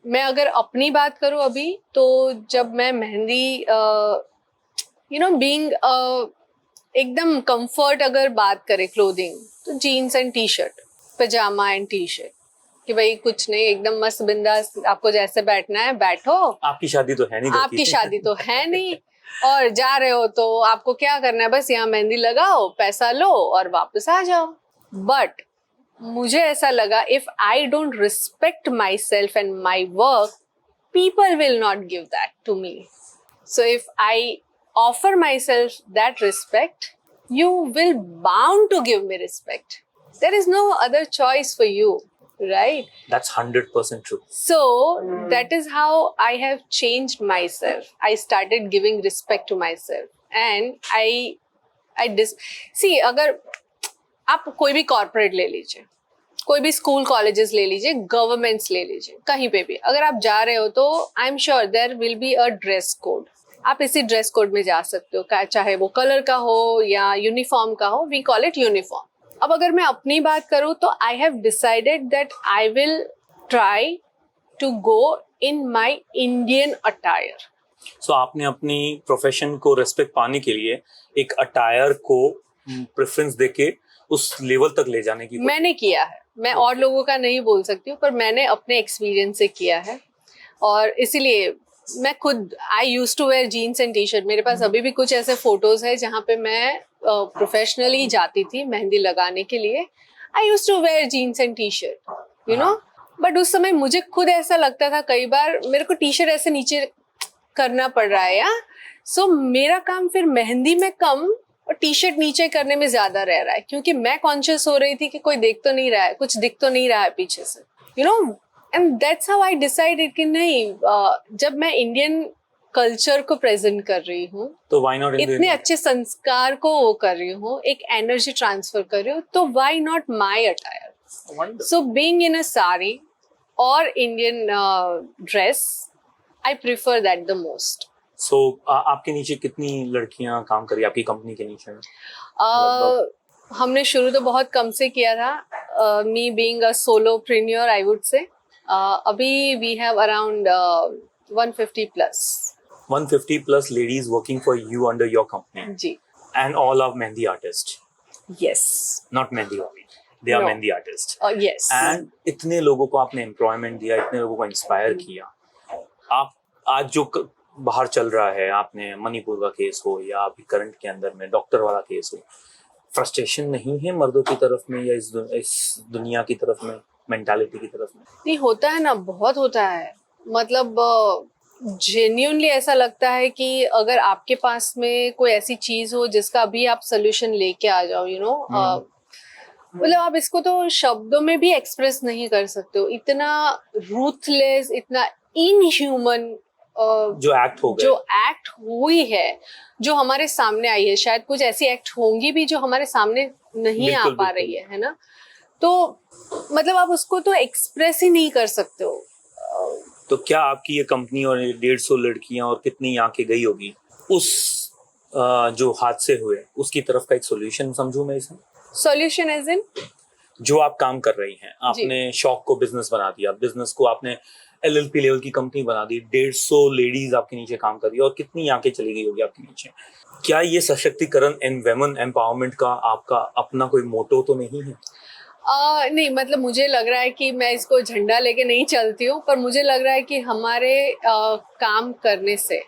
मैं अगर अपनी बात करूं अभी, तो जब मैं मेहंदी बीइंग एकदम कंफर्ट अगर बात करें क्लोथिंग, तो jeans and T shirt, pyjama and T shirt, कि भाई कुछ नहीं, एकदम मस्त बिंदास, आपको जैसे बैठना है बैठो। आपकी शादी तो है नहीं, आपकी शादी तो है नहीं, और जा रहे हो तो आपको क्या करना है, बस यहाँ मेहंदी लगाओ, पैसा लो और वापस आ जाओ। बट मुझे ऐसा लगा, if I don't respect myself and my work, people will not give that to me. So if I offer myself that respect, you will bound to give me respect. There is no other choice for you, right? That's 100% true. So that is how I have changed myself. I started giving respect to myself, and see, अगर आप कोई भी corporate ले लीजिए, कोई भी school colleges ले लीजिए, गवर्नमेंट्स ले लीजिए, कहीं पे भी अगर आप जा रहे हो तो I am sure there will be a dress code. आप इसी ड्रेस कोड में जा सकते हो, चाहे वो कलर का हो या यूनिफॉर्म का हो, वी कॉल इट यूनिफॉर्म। अब अगर मैं अपनी बात करूँ तो I have decided that I will try to go in my Indian attire. So आपने अपनी प्रोफेशन को रेस्पेक्ट पाने के लिए एक अटायर को प्रेफरेंस देके उस लेवल तक ले जाने की मैंने किया है। मैं और लोगों का नहीं बोल सकती हूँ, पर मैंने अपने एक्सपीरियंस से किया है। और इसीलिए मैं खुद I use to wear jeans and T shirt. मेरे पास अभी भी कुछ ऐसे फोटोज है जहाँ पे मैं प्रोफेशनली जाती थी मेहंदी लगाने के लिए। I use to wear jeans and T shirt, you know. But उस समय मुझे खुद ऐसा लगता था, कई बार मेरे को टी शर्ट ऐसे नीचे करना पड़ रहा है या सो मेरा काम फिर मेहंदी में कम और टी शर्ट नीचे करने में ज्यादा रह रहा है, क्योंकि मैं कॉन्शियस हो रही थी कि कोई देख तो नहीं रहा है, कुछ दिख तो नहीं रहा है पीछे से, you know. And that's how I decided कि नहीं, जब मैं इंडियन कल्चर को प्रेजेंट कर रही हूँ, तो व्हाई नॉट इतने अच्छे संस्कार को वो कर रही हूँ, एक एनर्जी ट्रांसफर कर रही हूँ, तो why not my attire. So being in a sari और Indian dress, I prefer that the most. So आपके नीचे कितनी लड़कियां काम करी आपकी कंपनी के नीचे में? हमने शुरू तो बहुत कम से किया था, me being a solopreneur I would say. अभी we have around 150 plus 150 plus ladies working for you under your company. जी। And all are mehndi artists. Yes. Not mehndi only. They are No. mehndi artists. Yes. And इतने लोगों को आपने employment दिया, इतने लोगों को इंस्पायर किया। आप आज जो बाहर चल रहा है, आपने मणिपुर का केस हो या अभी करंट के अंदर में डॉक्टर वाला केस हो, फ्रस्ट्रेशन नहीं है मर्दों की तरफ में या इस दुनिया की तरफ में, मेंटालिटी की तरफ में? नहीं होता है ना, बहुत होता है। मतलब जेन्युइनली ऐसा लगता है कि अगर आपके पास में कोई ऐसी चीज हो जिसका अभी आप सोल्यूशन लेके आ जाओ, यू नो, मतलब आप इसको तो शब्दों में भी एक्सप्रेस नहीं कर सकते हो। इतना रूथलेस, इतना इनह्यूमन जो एक्ट हो गए, जो एक्ट हुई है, जो हमारे सामने आई है, शायद कुछ ऐसी एक्ट होंगी भी जो हमारे सामने नहीं आ पा रही है ना। तो मतलब आप उसको तो एक्सप्रेस ही नहीं कर सकते हो। तो क्या आपकी ये कंपनी और 150 लड़कियां और कितनी आंखें गई होगी उस जो हादसे हुए, उसकी तरफ का एक सॉल्यूशन समझूं मैं इसमें? सॉल्यूशन एज इन जो आप काम कर रही हैं, आपने शौक को बिजनेस बना दिया, बिजनेस को आपने LLP लेवल की कंपनी बना दी, 150 लेडीज आपके नीचे काम कर रही है और कितनी आंखें चली गई होगी आपके नीचे। क्या ये सशक्तिकरण एंड वुमेन एम्पावरमेंट का आपका अपना कोई मोटो तो नहीं है? नहीं, मतलब मुझे लग रहा है कि मैं इसको झंडा लेके नहीं चलती हूँ, पर मुझे लग रहा है कि हमारे काम करने से,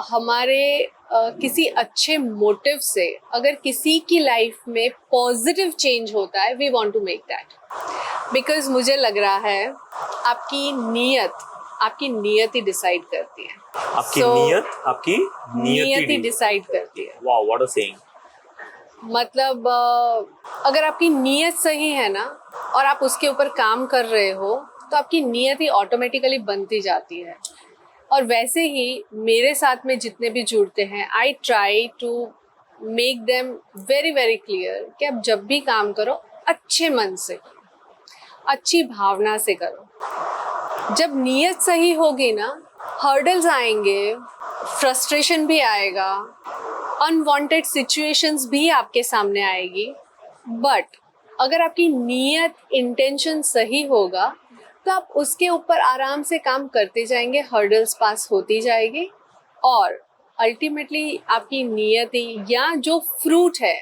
हमारे किसी अच्छे मोटिव से अगर किसी की लाइफ में पॉजिटिव चेंज होता है, we want to make that, because मुझे लग रहा है आपकी नीयत ही डिसाइड करती है। आपकी नीयत ही नीयत डिसाइड करती है। Wow, what a saying. मतलब अगर आपकी नीयत सही है ना, और आप उसके ऊपर काम कर रहे हो, तो आपकी नीयत ही ऑटोमेटिकली बनती जाती है। और वैसे ही मेरे साथ में जितने भी जुड़ते हैं, I try to make them very very clear कि आप जब भी काम करो, अच्छे मन से, अच्छी भावना से करो। जब नीयत सही होगी ना, हर्डल्स आएंगे, फ्रस्ट्रेशन भी आएगा, अनवांटेड सिचुएशंस भी आपके सामने आएगी, बट अगर आपकी नीयत, इंटेंशन सही होगा, तो आप उसके ऊपर आराम से काम करते जाएंगे, हर्डल्स पास होती जाएगी, और अल्टीमेटली आपकी नियति या जो फ्रूट है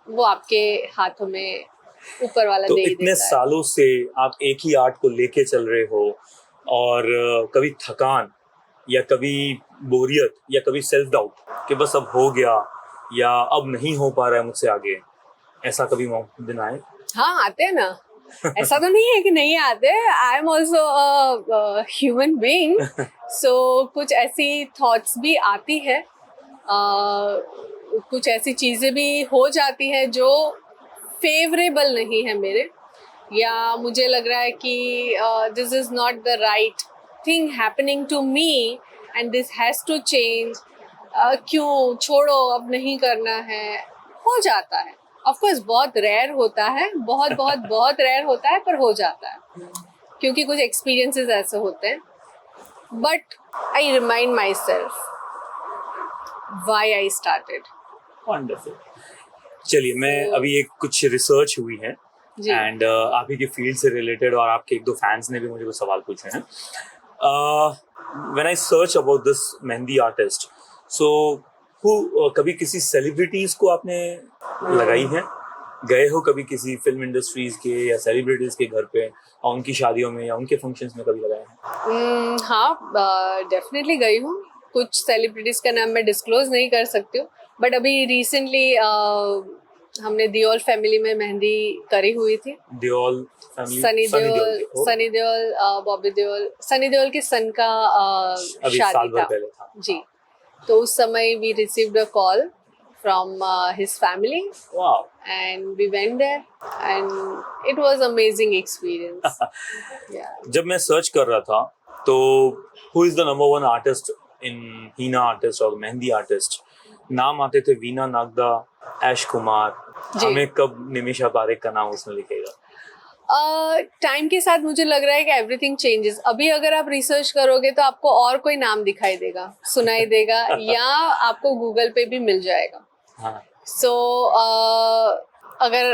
वो आपके हाथों में ऊपर वाला तो दे ही इतने देता है। सालों से आप एक ही आर्ट को लेके चल रहे हो, और कभी थकान या कभी बोरियत या कभी सेल्फ डाउट कि बस अब हो गया या अब नहीं हो पा रहा है मुझसे आगे, ऐसा कभी दिन आए? हाँ, आते हैं ना। ऐसा तो नहीं है कि नहीं आते। I am also human being, so कुछ ऐसी थॉट्स भी आती है, कुछ ऐसी चीज़ें भी हो जाती है जो फेवरेबल नहीं है मेरे, या मुझे लग रहा है कि this is not the right thing happening to me and this has to change. क्यों, छोड़ो, अब नहीं करना है। हो जाता है, ऑफ कोर्स बहुत रेयर होता है, बहुत बहुत बहुत रेयर होता है, पर हो जाता है, क्योंकि कुछ एक्सपीरियंसेस ऐसे होते हैं। But I remind my self why I started. Wonderful. चलिए, मैं अभी एक कुछ रिसर्च हुई है जी। एंड आप ही के फील्ड से रिलेटेड, और आपके एक दो फैंस ने भी मुझे कुछ सवाल पूछे हैं। When I search about this mehndi artist, so कभी किसी सेलिब्रिटीज को आपने लगाई है? गए हो कभी किसी फिल्म इंडस्ट्रीज के या सेलिब्रिटीज के घर पे, और उनकी शादियों में या उनके फंक्शंस में कभी लगाया है? हाँ, डेफिनेटली गई हूँ। कुछ सेलिब्रिटीज का नाम मैं डिस्क्लोज नहीं कर सकती हूँ, बट अभी रिसेंटली हमने दियोल फैमिली में मेहंदी करी हुई थी। दियोल फैमिली, सनी देओल, बॉबी देओल, सनी देओल के सन का अभी शादी साल भर था पहले था जी। तो उस समय we received a call from his family. Wow. And we went there and it was amazing experience. Yeah. जब मैं सर्च कर रहा था, तो who is the number one artist in henna artist और मेहंदी आर्टिस्ट, नाम आते थे वीना नागदा, ऐश कुमार। हमें कब निमिषा पारेख का नाम उसमें लिखेगा? टाइम के साथ मुझे लग रहा है कि एवरीथिंग चेंजेस। अभी अगर आप रिसर्च करोगे तो आपको और कोई नाम दिखाई देगा, सुनाई देगा, या आपको गूगल पे भी मिल जाएगा। So अगर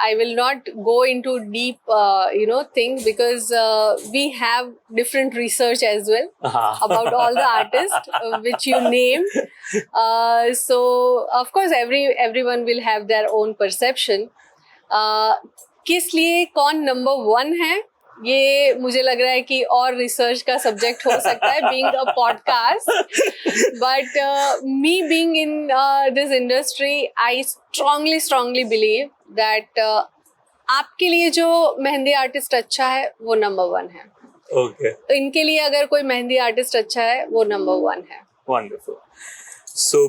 I will not go into deep thing, because we have different research as well about all the artists which you name. So of course everyone will have their own perception. किस लिए कौन number 1 है, ये मुझे लग रहा है कि और रिसर्च का सब्जेक्ट हो सकता है, being a podcast. But me being in this industry, I strongly believe that आपके लिए जो मेहंदी आर्टिस्ट अच्छा है वो नंबर 1 है। Okay. तो इनके लिए अगर कोई मेहंदी आर्टिस्ट अच्छा है वो नंबर 1 है। Wonderful. So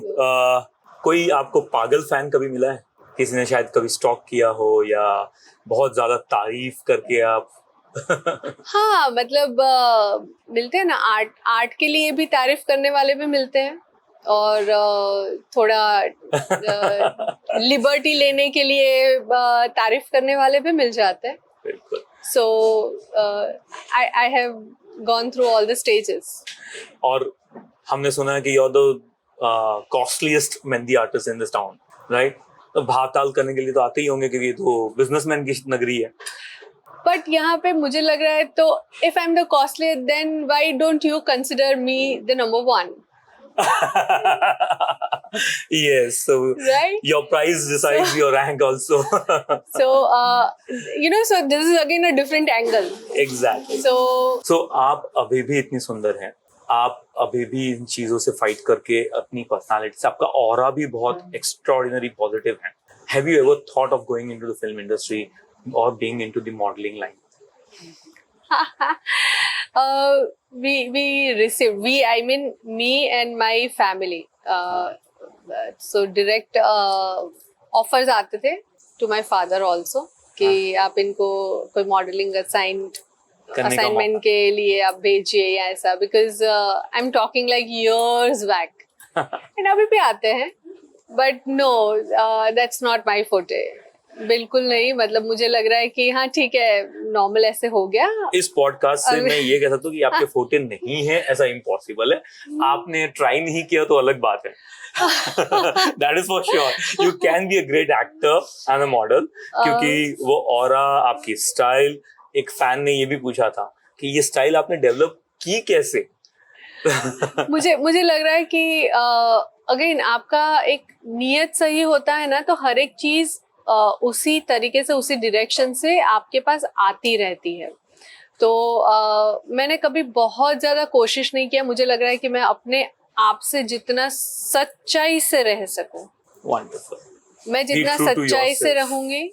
कोई आपको पागल फैन कभी मिला है? किसी ने शायद कभी स्टॉक किया हो, या बहुत ज्यादा तारीफ करके आप हाँ, मतलब मिलते हैं ना, आर्ट के लिए भी तारीफ करने वाले भी मिलते हैं, और थोड़ा लिबर्टी लेने के लिए तारीफ करने वाले भी मिल जाते हैं। बिल्कुल। So I have gone through all the stages. और हमने सुना है कि you are the costliest mehndi artist in this town, right? तो भाव-ताल करने के लिए तो आते ही होंगे, क्योंकि ये तो बिजनेसमैन की नगरी है। बट यहाँ पे मुझे लग रहा है, तो if I am the costly, then why don't you consider me the number 1? Yes, so right? your price decides your rank also. So, so this is again a different angle. Exactly. So, आप अभी भी इतनी सुंदर हैं, आप अभी भी इन चीजों से फाइट करके अपनी पर्सनालिटी से, आपका ऑरा भी बहुत एक्स्ट्राऑर्डिनरी पॉजिटिव है. Have you ever thought of going into the film industry or being into the modeling line? we received, I mean me and my family. So direct offers आते थे to my father also कि आप इनको कोई modeling assignment के लिए आप भेजिए या ऐसा, because I'm talking like years back. And अभी भी आते हैं, but no, that's not my forte. बिल्कुल नहीं. मतलब मुझे लग रहा है कि हाँ ठीक है, नॉर्मल ऐसे हो गया. इस पॉडकास्ट से मैं ये कह सकता हूँ कि आपके फोटे नहीं है, ऐसा इम्पॉसिबल है. आपने ट्राई नहीं किया तो अलग बात है. That is for sure. You can be a great actor and a model, क्योंकि वो ऑरा, आपकी स्टाइल, एक फैन ने ये भी पूछा था कि ये स्टाइल आपने डेवलप की कैसे. मुझे लग रहा है कि अगेन आपका एक नियत सही होता है ना, तो हर एक चीज उसी तरीके से, उसी डायरेक्शन से आपके पास आती रहती है. तो मैंने कभी बहुत ज्यादा कोशिश नहीं किया. मुझे लग रहा है कि मैं अपने आप से जितना सच्चाई से रह सकूं, Wonderful. मैं जितना सच्चाई से रहूंगी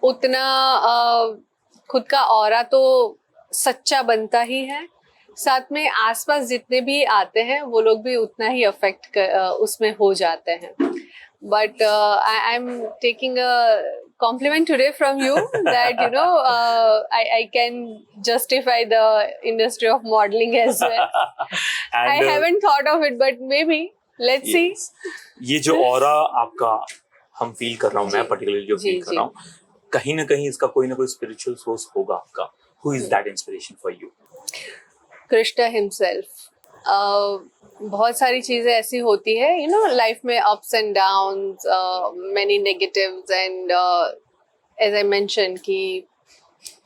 उतना खुद का ऑरा तो सच्चा बनता ही है. साथ में आसपास जितने भी आते हैं वो लोग भी उतना ही अफेक्ट उसमें हो जाते हैं. But I'm taking a compliment today from you that I can justify the industry of modeling as well. And, I haven't thought of it, but maybe let's see. ये जो ऑरा आपका हम फील कर रहा हूँ, मैं पर्टिकुलरली जो feel कर रहा हूँ, कहीं ना कहीं इसका कोई ना कोई स्पिरिचुअल सोर्स होगा आपका. Who is that inspiration for you? Krishna himself. बहुत सारी चीजें ऐसी होती है, लाइफ में ups and downs, many negatives, and as I mention कि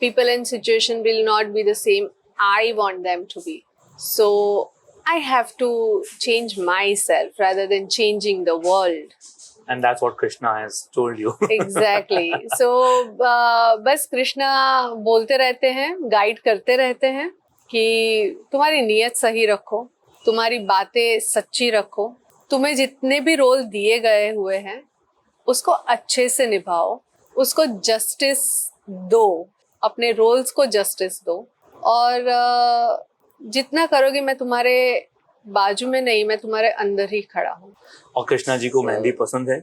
people and situation will not be the same I want them to be. So I have to change myself rather than changing the world. And that's what Krishna has told you. Exactly. So बस कृष्णा बोलते रहते हैं, guide करते रहते हैं कि तुम्हारी नियत सही रखो, तुम्हारी बातें सच्ची रखो, तुम्हें जितने भी रोल दिए गए हुए हैं उसको अच्छे से निभाओ, उसको जस्टिस दो, अपने रोल्स को जस्टिस दो. और जितना करोगे, मैं तुम्हारे बाजू में नहीं, मैं तुम्हारे अंदर ही खड़ा हूँ. और कृष्णा जी को मेहंदी पसंद है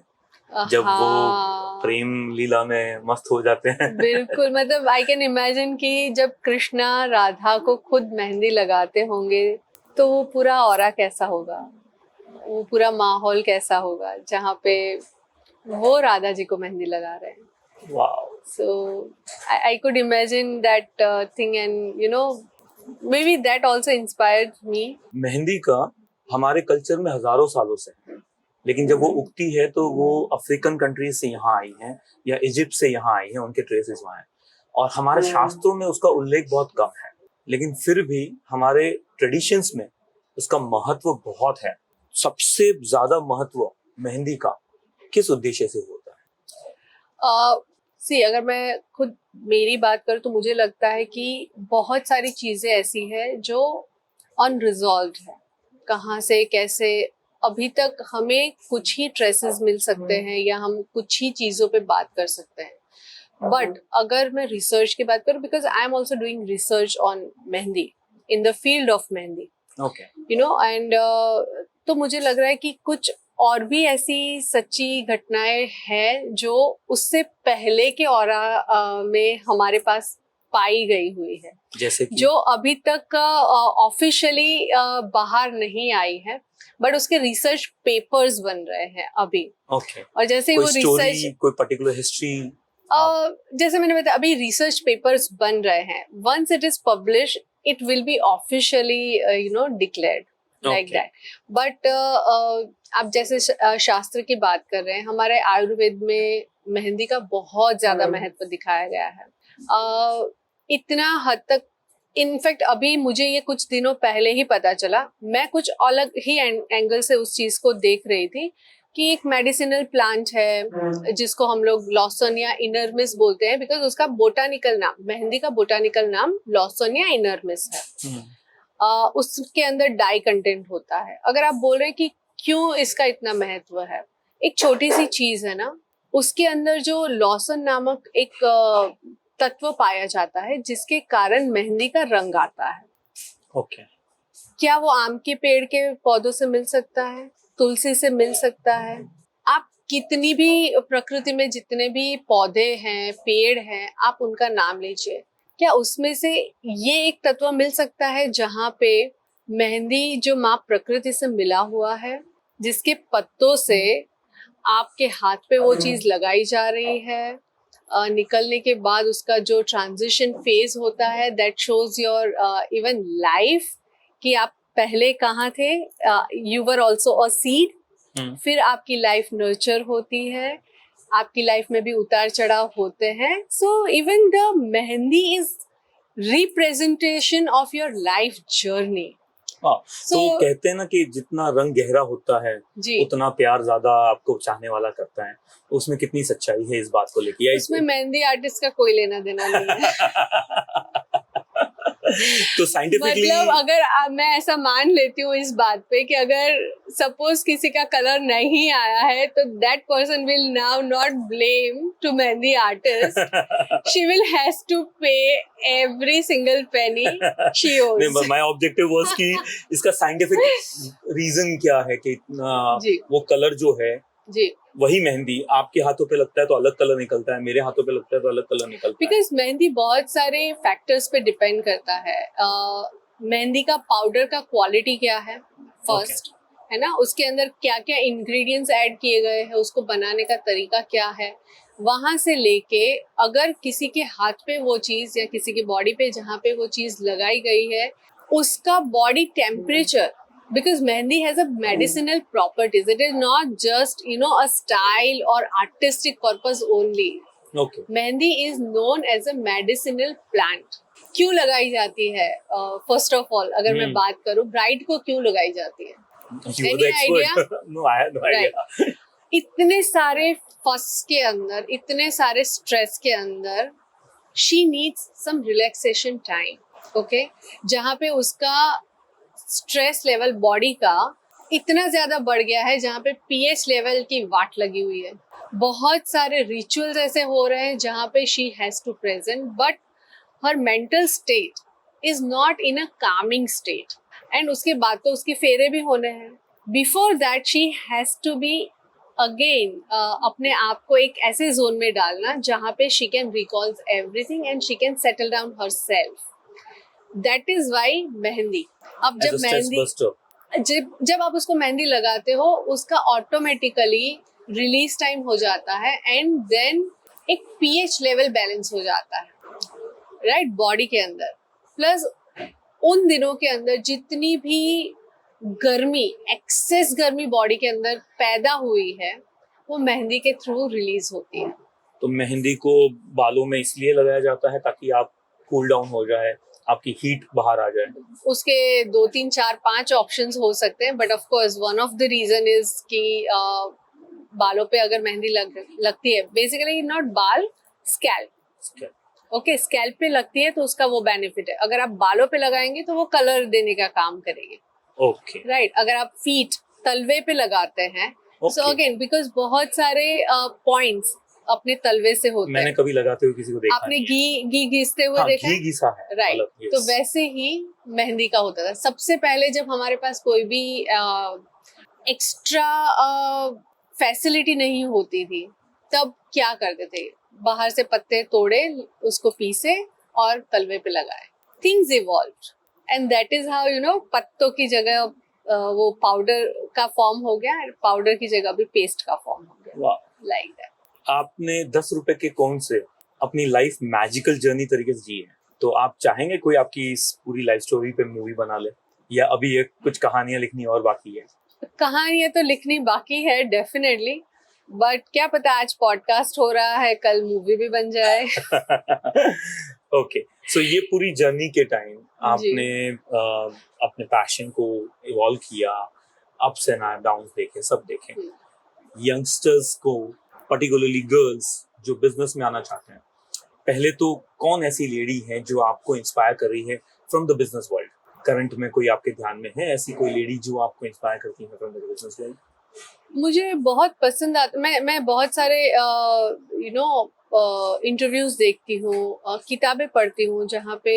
जब वो प्रेम लीला में मस्त हो जाते हैं. बिल्कुल. मतलब आई कैन इमेजिन कि जब कृष्णा राधा को खुद मेहंदी लगाते होंगे तो वो पूरा ऑरा कैसा होगा, वो पूरा माहौल कैसा होगा जहाँ पे वो राधा जी को मेहंदी लगा रहे हैं. Wow. So I could imagine that thing, and maybe that also inspired me. Mehndi का हमारे कल्चर में हजारों सालों से है, लेकिन जब वो उगती है तो वो अफ्रीकन कंट्रीज से यहाँ आई है या इजिप्ट से यहाँ आई है, उनके ट्रेसेस वहाँ हैं. और हमारे शास्त्रों में उसका उल्लेख बहुत कम है, लेकिन फिर भी हमारे ट्रेडिशंस में उसका महत्व बहुत है. सबसे ज्यादा महत्व मेहंदी का किस उद्देश्य से होता है? अगर मैं खुद मेरी बात करूँ तो मुझे लगता है कि बहुत सारी चीजें ऐसी है जो अनरिजॉल्व्ड है. कहाँ से कैसे अभी तक हमें कुछ ही ट्रेसेस मिल सकते हैं या हम कुछ ही चीजों पे बात कर सकते हैं. बट अगर मैं रिसर्च की बात करूँ, because I am also doing research on mehndi in the field of mehndi, and तो मुझे लग रहा है कि कुछ और भी ऐसी सच्ची घटनाएं हैं जो उससे पहले के ऑरा में हमारे पास पाई गई हुई है, जैसे कि? जो अभी तक ऑफिशियली बाहर नहीं आई है, बट उसके रिसर्च पेपर्स बन रहे हैं अभी. और जैसे वो रिसर्च, कोई पर्टिकुलर हिस्ट्री, जैसे मैंने बताया, अभी रिसर्च पेपर्स बन रहे हैं. Once it is publish, it will be officially declared like that. But आप जैसे शास्त्र की बात कर रहे हैं, हमारे आयुर्वेद में मेहंदी का बहुत ज्यादा महत्व दिखाया गया है. इतना हद तक इनफैक्ट अभी मुझे ये कुछ दिनों पहले ही पता चला, मैं कुछ अलग ही एंगल से उस चीज को देख रही थी कि एक मेडिसिनल प्लांट है जिसको हम लोग लॉसोनिया इनर्मिस बोलते हैं, बिकॉज उसका बोटानिकल नाम, मेहंदी का बोटानिकल नाम लॉसोनिया इनर्मिस है। उसके अंदर डाई कंटेंट होता है। अगर आप बोल रहे हैं कि क्यों इसका इतना महत्व है, एक छोटी सी चीज है ना, उसके अंदर जो लॉसन नामक एक तत्व पाया जाता है जिसके कारण मेहंदी का रंग आता है। ओके। क्या वो आम के पेड़ के पौधों से मिल सकता है, तुलसी से मिल सकता है? आप कितनी भी प्रकृति में जितने भी पौधे हैं, पेड़ हैं, आप उनका नाम लीजिए, क्या उसमें से ये एक तत्व मिल सकता है जहाँ पे मेहंदी जो माँ प्रकृति से मिला हुआ है, जिसके पत्तों से आपके हाथ पे वो चीज लगाई जा रही है, निकलने के बाद उसका जो ट्रांजिशन फेज होता है, that shows your even life कि आप पहले कहाँ थे, you were also a seed, फिर आपकी लाइफ नर्चर होती है, आपकी लाइफ में भी उतार चढ़ाव होते हैं। So even the mehndi is representation of your life journey. हाँ, तो कहते हैं ना कि जितना रंग गहरा होता है उतना प्यार ज्यादा आपको चाहने वाला करता है। उसमें कितनी सच्चाई है इस बात को लेके? उसमें मेहंदी आर्टिस्ट का कोई लेना देना नहीं है। तो साइंटिफिकली मतलब अगर मैं ऐसा मान लेती हूँ इस बात पे कि अगर सपोज किसी का कलर नहीं आया है तो that person will now not blame to mehndi artist, she will has to pay every single penny she owns. नहीं, माय ऑब्जेक्टिव वाज कि इसका साइंटिफिक रीजन क्या है कि वो कलर जो है जी, वही मेहंदी आपके हाथों पे लगता है तो अलग कलर निकलता है, मेरे हाथों पे लगता है तो अलग कलर निकलता है। बिकॉज मेहंदी बहुत सारे फैक्टर्स पे डिपेंड करता है। मेहंदी का पाउडर का क्वालिटी क्या है फर्स्ट, है ना, उसके अंदर क्या क्या इंग्रेडिएंट्स ऐड किए गए हैं, उसको बनाने का तरीका क्या है, वहां से लेके अगर किसी के हाथ पे वो चीज या किसी की बॉडी पे जहाँ पे वो चीज लगाई गई है उसका body temperature, because mehendi has a medicinal properties, it is not just a style or artistic purpose only. Okay. mehendi is known as a medicinal plant. क्यों लगाई जाती है? फर्स्ट ऑफ ऑल अगर मैं बात करूं ब्राइड को क्यों लगाई जाती है, any idea? No, I have no idea. इतने सारे फस के अंदर, इतने सारे स्ट्रेस के अंदर she needs some relaxation time, okay? जहाँ पे उसका स्ट्रेस लेवल बॉडी का इतना ज्यादा बढ़ गया है जहाँ पे पीएच लेवल की वाट लगी हुई है। बहुत सारे रिचुअल्स ऐसे हो रहे हैं जहाँ पे she has to present, but her mental state is not in a coming state. And उसके बाद तो उसके फेरे भी होने हैं। Before that she has to be again अपने आप को एक ऐसे जोन में डालना जहाँ पे she can recall everything and she can settle down herself. That is why mehndi. अब जब मेहंदी जब आप उसको मेहंदी लगाते हो उसका ऑटोमेटिकली रिलीज टाइम हो जाता है एंड देन एक पीएच लेवल बैलेंस हो जाता है, राइट, बॉडी के अंदर। प्लस उन दिनों के अंदर जितनी भी गर्मी, एक्सेस गर्मी बॉडी के अंदर पैदा हुई है वो मेहंदी के थ्रू रिलीज होती है। तो मेहंदी को बालों में इसलिए लगाया जाता है ताकि आप कूल डाउन हो जाए, आपकी हीट बाहर आ जाए। उसके 2, 3, 4, 5 ऑप्शंस हो सकते हैं, but of course one of the reason is कि बालों पे अगर मेहंदी लगती है, बेसिकली नॉट बाल, स्कैल्प, ओके, स्कैल्प पे लगती है तो उसका वो बेनिफिट है। अगर आप बालों पे लगाएंगे तो वो कलर देने का काम करेगी, ओके, राइट। अगर आप फीट, तलवे पे लगाते हैं, सो अगेन बिकॉज बहुत सारे पॉइंट्स अपने तलवे से होते हैं। मैंने कभी लगाते हुए किसी को देखा आपने घी घिसते हुए देखा घी घिसा है, राइट। तो वैसे ही मेहंदी का होता था। सबसे पहले जब हमारे पास कोई भी एक्स्ट्रा फैसिलिटी नहीं होती थी तब क्या करते थे, बाहर से पत्ते तोड़े, उसको पीसे और तलवे पे लगाए। Things evolved and that is how पत्तों की जगह वो पाउडर का फॉर्म हो गया, पाउडर की जगह भी पेस्ट का फॉर्म हो गया, लाइक दैट। आपने 10 रुपए के कौन से अपनी लाइफ मैजिकल जर्नी तरीके से जी है, तो आप चाहेंगे कोई आपकी इस पूरी लाइफ स्टोरी पे मूवी बना ले, या अभी ये कुछ कहानियां लिखनी और बाकी है? कहानियां तो लिखनी बाकी है डेफिनेटली, बट क्या पता आज पॉडकास्ट हो रहा है कल मूवी भी बन जाए। ओके, सो ये पूरी जर्नी के टाइम आपने अपने पैशन को इवॉल्व किया, अप्स एंड डाउन्स देखे, सब देखे। यंगस्टर्स को, पर्टिकुलरली गर्ल्स जो बिजनेस में आना चाहते हैं, पहले तो कौन ऐसी लेडी है जो आपको इंस्पायर कर रही है from the business world? Current में कोई आपके ध्यान में है ऐसी कोई लेडी जो आपको इंस्पायर करती है फ्रॉम द बिजनेस वर्ल्ड? मुझे बहुत पसंद आता, मैं बहुत सारे इंटरव्यूज देखती हूँ, किताबें पढ़ती हूँ जहाँ पे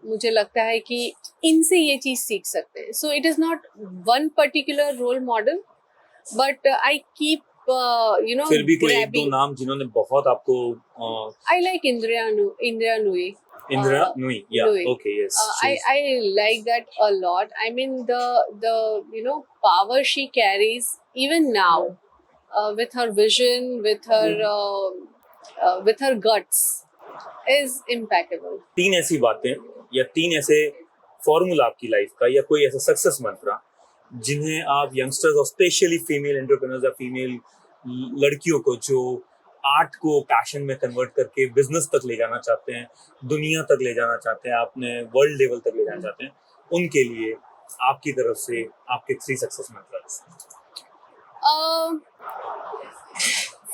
मुझे लगता है कि इनसे ये चीज सीख सकते हैं. So it is not one particular role model, but I keep फिर भी कोई एक दो नाम जिन्होंने बहुत आपको I like Indira Nui. Indira नुई, या Nui. Okay, yes, I like that a lot. I mean the power she carries even now, with her vision, with her guts, is impeccable. तीन ऐसी बातें या तीन ऐसे फॉर्मूला आपकी लाइफ का या कोई ऐसा सक्सेस मंत्रा जिन्हें आप यंगस्टर्स और स्पेशली फीमेल एंटरप्रेन्योर्स या फीमेल लड़कियों को जो आर्ट को पैशन में कन्वर्ट करके बिजनेस तक ले जाना चाहते हैं, दुनिया तक ले जाना चाहते हैं, आपने वर्ल्ड लेवल तक ले जाना चाहते हैं, उनके लिए आपकी तरफ से आपके 3 success mantras?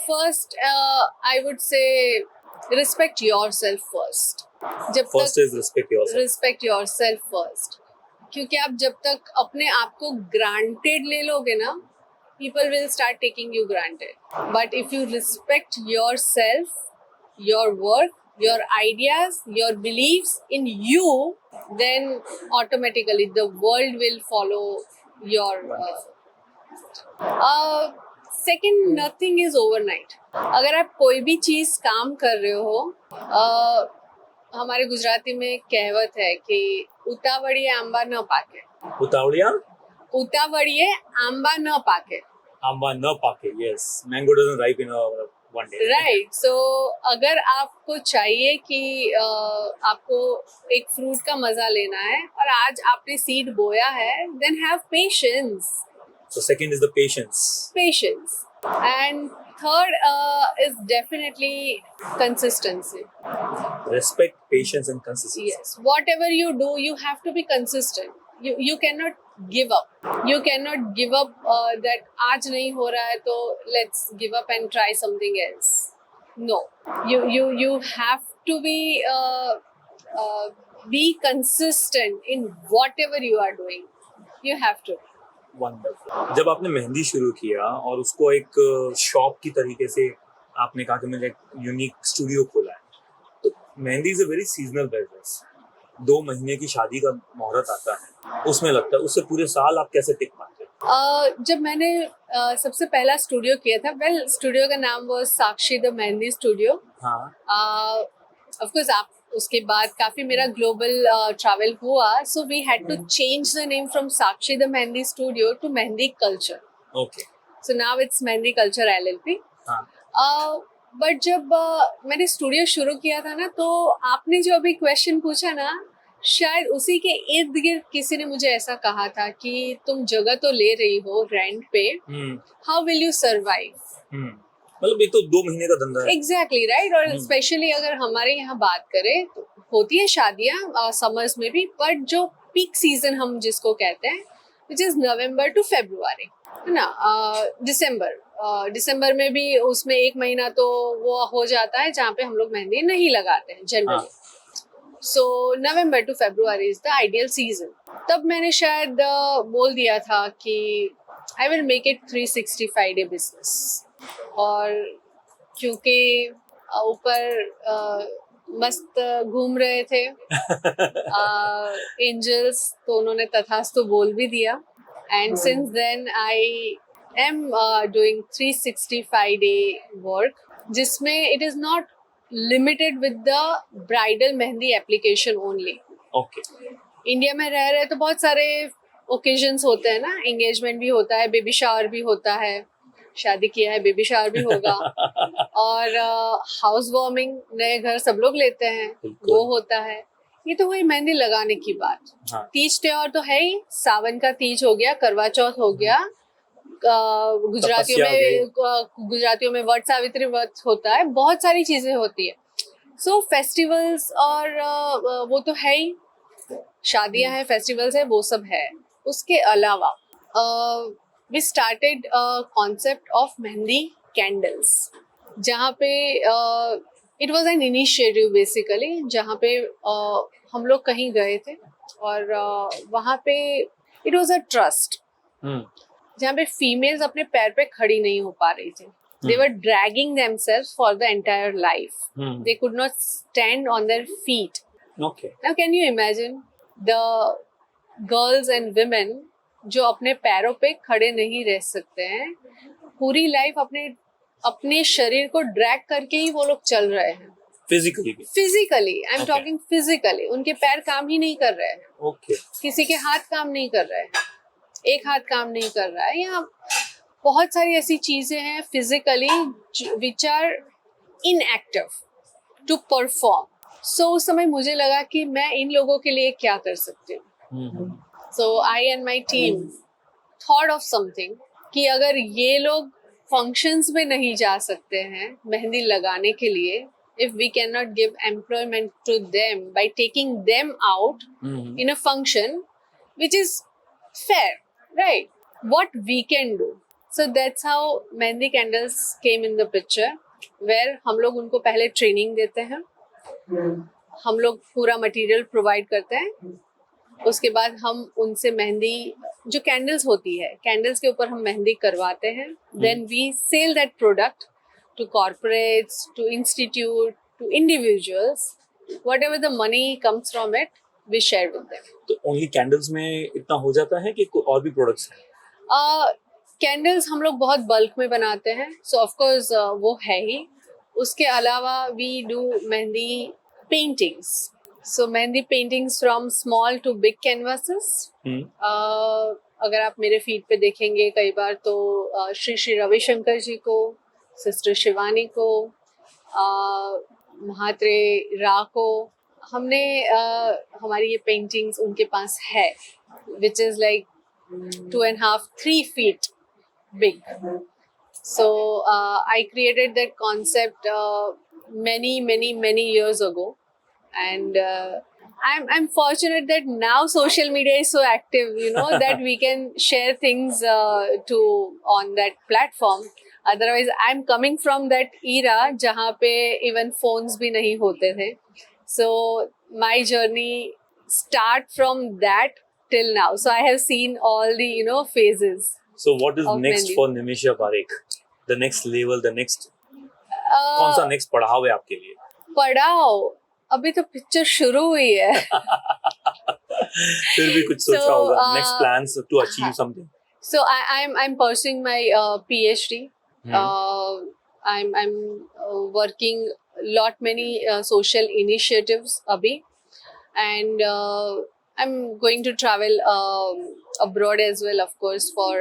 First, I would say respect yourself first. First is respect yourself. Respect yourself first. क्योंकि आप जब तक अपने आप को ग्रांटेड ले लोगे ना, people will start taking you granted. But if you respect yourself, your work, your ideas, your beliefs in you, then automatically the world will follow your. Second, nothing is overnight. अगर आप कोई भी चीज काम कर रहे हो, हमारे गुजराती में एक कहावत है कि उतावड़िए आंबा न पाके. उतावड़िए आंबा न पाके. आंबा न पाके, yes. Mango doesn't ripe in one day. Right. So अगर आपको चाहिए कि आपको एक फ्रूट का मजा लेना है और आज आपने सीड बोया है, then have patience. So second is the patience. Patience. And third is definitely consistency. Respect, patience and consistency. Yes. Whatever you do, you have to be consistent. You cannot give up. You cannot give up that आज नहीं हो रहा है तो let's give up and try something else. No. You have to be consistent in whatever you are doing. You have to. Wonderful. जब आपने मेहंदी शुरू किया और उसको एक शॉप की तरीके से आपने कहा कि मैंने एक यूनिक स्टूडियो खोला है, तो mehndi is a very seasonal business. 2 महीने की शादी का मुहूर्त आता है, उसमें लगता है, उससे पूरे साल आप कैसे टिक पाते हैं? जब मैंने सबसे पहला स्टूडियो किया था, स्टूडियो का नाम वो साक्षी द मेहंदी स्टूडियो. हाँ. ऑफ कोर्स आप उसके बाद काफी मेरा ग्लोबल ट्रैवल हुआ, so we had to change the name from Sakshi the mehndi studio to mehndi culture. Okay. So now it's mehndi culture LLP. हाँ. बट जब मैंने स्टूडियो शुरू किया था ना, तो आपने जो अभी क्वेश्चन पूछा ना, शायद उसी के इर्द गिर्द किसी ने मुझे ऐसा कहा था कि तुम जगह तो ले रही हो रेंट पे, हाउ विल यू सर्वाइव? मतलब ये तो 2 महीने का धंधा है. Exactly right. और स्पेशली अगर हमारे यहाँ बात करें तो होती है शादियाँ समर्स में भी, बट जो पीक सीजन हम जिसको कहते हैं, विच इज नवंबर टू फरवरी, है ना. दिसंबर में भी उसमें 1 महीना तो वो हो जाता है जहाँ पे हम लोग मेहंदी नहीं लगाते हैं generally. So November to February is the ideal season. तब मैंने शायद बोल दिया था कि I will make it 365 day business. और क्योंकि ऊपर मस्त घूम रहे थे एंजल्स, तो उन्होंने तथास्तु बोल भी दिया. And since then I am doing 365 day work, जिसमें it is not limited with the bridal mehndi application only. Okay. India में रह रहे तो बहुत सारे ओकेजन्स होते हैं ना, एंगेजमेंट भी होता है, बेबी शावर भी होता है, शादी किया है बेबी शावर भी होगा, और हाउस वार्मिंग, नए घर सब लोग लेते हैं, वो होता है. ये तो हुई मेहंदी लगाने की बात. तीज त्योहार तो है ही, सावन का तीज हो गया, करवा चौथ हो गया, गुजरातियों में वट सावित्री व्रत होता है, बहुत सारी चीजें होती है. सो फेस्टिवल्स और वो तो है ही, शादियां हैं, फेस्टिवल्स है, वो सब है. उसके अलावा we started concept of mehndi candles, जहाँ पे it was an initiative basically, जहाँ पे हम लोग कहीं गए थे और वहाँ पे इट वाज अ ट्रस्ट, जहाँ पे फीमेल्स अपने पैर पे खड़ी नहीं हो पा रही थी. They were dragging themselves for the entire life. They could not stand on their feet. Okay. Now, can you imagine the girls and women जो अपने पैरों पे खड़े नहीं रह सकते हैं, पूरी लाइफ अपने शरीर को ड्रैग करके ही वो लोग चल रहे हैं. Physically I am talking, physically उनके पैर काम ही नहीं कर रहे हैं. Okay. किसी के हाथ काम नहीं कर रहे हैं, एक हाथ काम नहीं कर रहा है, या बहुत सारी ऐसी चीजें हैं physically which are inactive to perform. So उस समय मुझे लगा कि मैं इन लोगों के लिए क्या कर सकती हूँ. So I and my team thought of something कि अगर ये लोग फंक्शंस में नहीं जा सकते हैं मेहंदी लगाने के लिए, if we cannot give employment to them by taking them out in a function which is fair, right? What we can do. So that's how Mehndi Candles came in the picture, where हम लोग उनको पहले training देते हैं, हम लोग पूरा material provide करते हैं, उसके बाद हम उनसे मेहंदी, जो कैंडल्स होती है, कैंडल्स के ऊपर हम मेहंदी करवाते हैं. Then we sell that product to corporates, to institute, to individuals. Whatever the money comes from it, we share with them. तो ओनली कैंडल्स में इतना हो जाता है कि कोई और भी प्रोडक्ट्स हैं? कैंडल्स हम लोग बहुत बल्क में बनाते हैं, सो ऑफ कोर्स वो है ही. उसके अलावा we do mehndi paintings. So mehndi paintings from small to big canvases. अगर आप मेरे फीड पे देखेंगे कई बार तो श्री श्री रविशंकर जी को, सिस्टर शिवानी को, महात्रे रा को, हमने हमारी ये पेंटिंग्स उनके पास है, which is like 2.5-3 feet big. So I created that concept many years ago, and I'm fortunate that now social media is so active, you know, that we can share things on that platform. Otherwise, I'm coming from that era जहाँ पे even phones भी नहीं होते थे. So my journey start from that till now. So I have seen all the, you know, phases. So what is of next Mehndi. for Nimisha Parekh? The next level, the next कौन सा next पड़ाव है आपके लिए? पढ़ाओ अभी तो picture शुरू हुई है. फिर भी कुछ सोचा होगा. Next plans to achieve something. So I'm pursuing my PhD. I'm working many social initiatives abhi, and I'm going to travel abroad as well, of course, for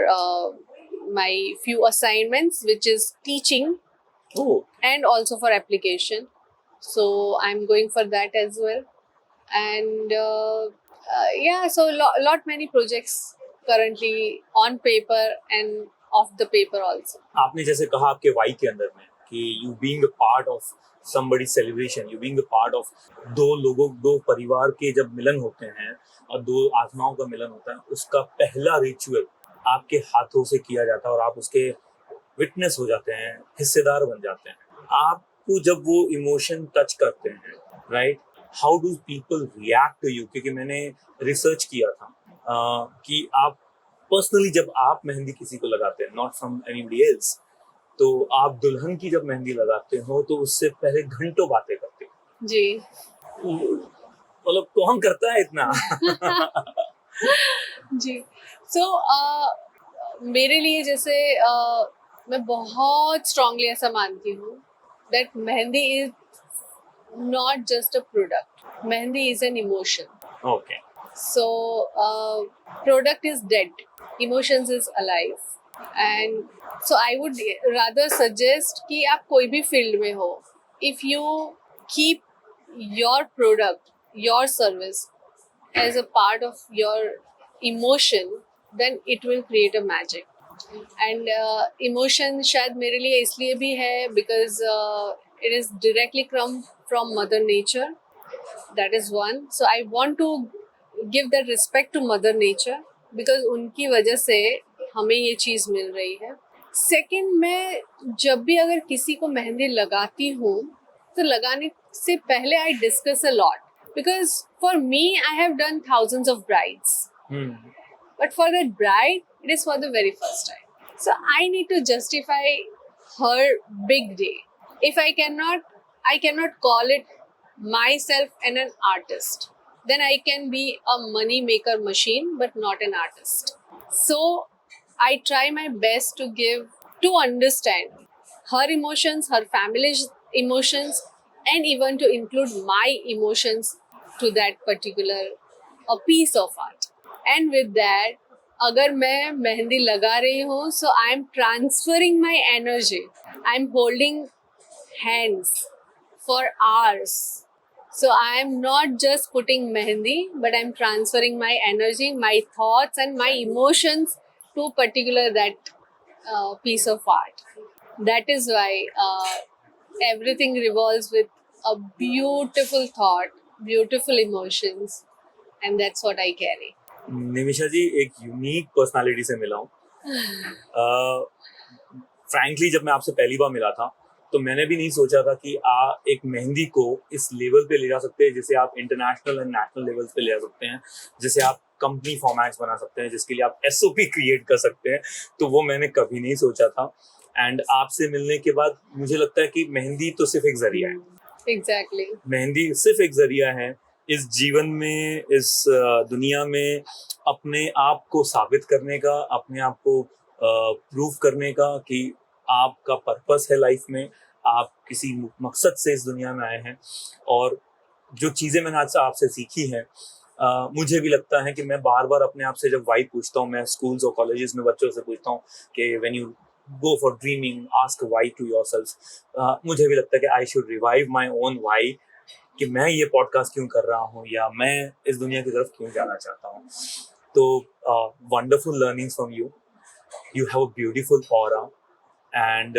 my few assignments, which is teaching. Oh. And also for application. So I'm going for that as well, and yeah, so many projects currently on paper and off the paper also. आपने जैसे कहा आपके Y के अंदर में कि you being a part of somebody's celebration, you being a part of दो परिवार के जब मिलन होते हैं और दो आत्माओं का मिलन होता है, उसका पहला रिचुअल आपके हाथों से किया जाता है और आप उसके विटनेस हो जाते हैं, हिस्सेदार बन जाते हैं. आपको जब वो इमोशन टच करते हैं, right, how do people react to you? क्योंकि मैंने रिसर्च किया था कि आप पर्सनली जब आप मेहंदी किसी को लगाते हैं, नॉट फ्रॉम एनीबडी एल्स, तो आप दुल्हन की जब मेहंदी लगाते हो तो उससे पहले घंटों बातें करते हो जी. मतलब कौन करता है इतना? जी. सो मेरे लिए जैसे मैं बहुत स्ट्रांगली ऐसा मानती हूँ that mehndi is not just a product, mehndi is an emotion. Okay. So product is dead, emotions is alive, and so I would rather suggest कि आप कोई भी field में हो, if you keep your product, your service as a part of your emotion, then it will create a magic. And emotion शायद मेरे लिए इसलिए भी है because it is directly come from Mother Nature. That is one. So I want to give that respect to Mother Nature because उनकी वजह से हमें ये चीज़ मिल रही है. सेकेंड, मैं जब भी अगर किसी को मेहंदी लगाती हूँ तो लगाने से पहले I discuss a lot because for me I have done thousands of brides but for that bride it is for the very first time. So I need to justify her big day. If I can not call it myself an an artist, then I can be a money maker machine but not an artist. So I try my best to understand her emotions, her family's emotions, and even to include my emotions to that particular a piece of art. And with that, अगर मैं मेहंदी लगा रही हूँ, so I am transferring my energy. I am holding hands for hours. So I am not just putting mehendi, but I'm transferring my energy, my thoughts, and my emotions to particular that piece of art. That is why everything revolves with a beautiful thought, beautiful emotions, and that's what I carry. Nimisha जी, एक unique personality से मिला हूँ. Frankly जब मैं आपसे पहली बार मिला था तो मैंने भी नहीं सोचा था कि एक मेहंदी को इस लेवल पे ले जा सकते हैं जिसे आप इंटरनेशनल एंड नेशनल लेवल्स पे ले जा सकते हैं, जिसे आप कंपनी फॉर्मेट्स बना सकते हैं, जिसके लिए आप एसओपी क्रिएट कर सकते हैं. तो वो मैंने कभी नहीं सोचा था. एंड आपसे मिलने के बाद मुझे लगता है कि मेहंदी तो सिर्फ एक जरिया है. Exactly. मेहंदी सिर्फ एक जरिया है इस जीवन में, इस दुनिया में अपने आप को साबित करने का, अपने आप को प्रूव करने का कि आपका पर्पस है लाइफ में, आप किसी मकसद से इस दुनिया में आए हैं. और जो चीज़ें मैंने आज आपसे सीखी हैं, मुझे भी लगता है कि मैं बार बार अपने आप से जब वाई पूछता हूँ, मैं स्कूल्स और कॉलेजेस में बच्चों से पूछता हूँ कि when you go for dreaming ask why to yourself. मुझे भी लगता है कि I should revive my own why, कि मैं ये पॉडकास्ट क्यों कर रहा हूँ या मैं इस दुनिया की तरफ क्यों जाना चाहता हूँ. तो wonderful learnings from you. You have a beautiful aura, and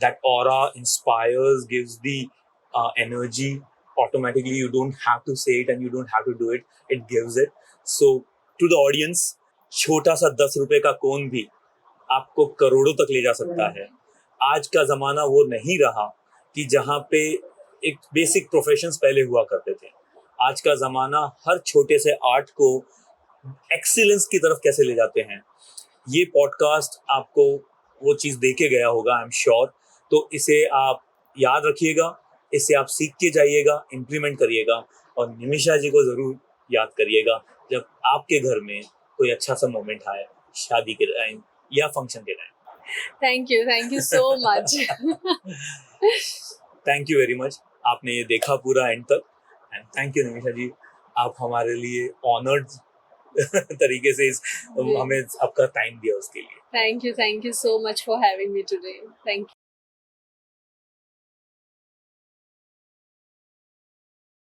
that aura inspires, gives the energy automatically. You don't have to say it and you don't have to do it. It gives it. So to the audience, छोटा सा 10 रुपए का कोन भी आपको करोड़ों तक ले जा सकता है. आज का ज़माना वो नहीं रहा कि जहाँ पे एक बेसिक प्रोफेशंस पहले हुआ करते थे. आज का ज़माना हर छोटे से आर्ट को एक्सीलेंस की तरफ कैसे ले जाते हैं. ये पॉडकास्ट आपको वो चीज़ दे के गया होगा, आई एम श्योर. तो इसे आप याद रखिएगा, इसे आप सीख के जाइएगा, इम्प्लीमेंट करिएगा, और निमिषा जी को ज़रूर याद करिएगा जब आपके घर में कोई अच्छा सा मोमेंट आए, शादी के टाइम या फंक्शन के time. Thank you so much. Thank you very much. आपने ये देखा पूरा एंड तक, एंड थैंक यू निमिषा जी. आप हमारे लिए ऑनर्ड तरीके से हमें आपका टाइम दिया उसके लिए. Thank you so much for having me today. Thank you.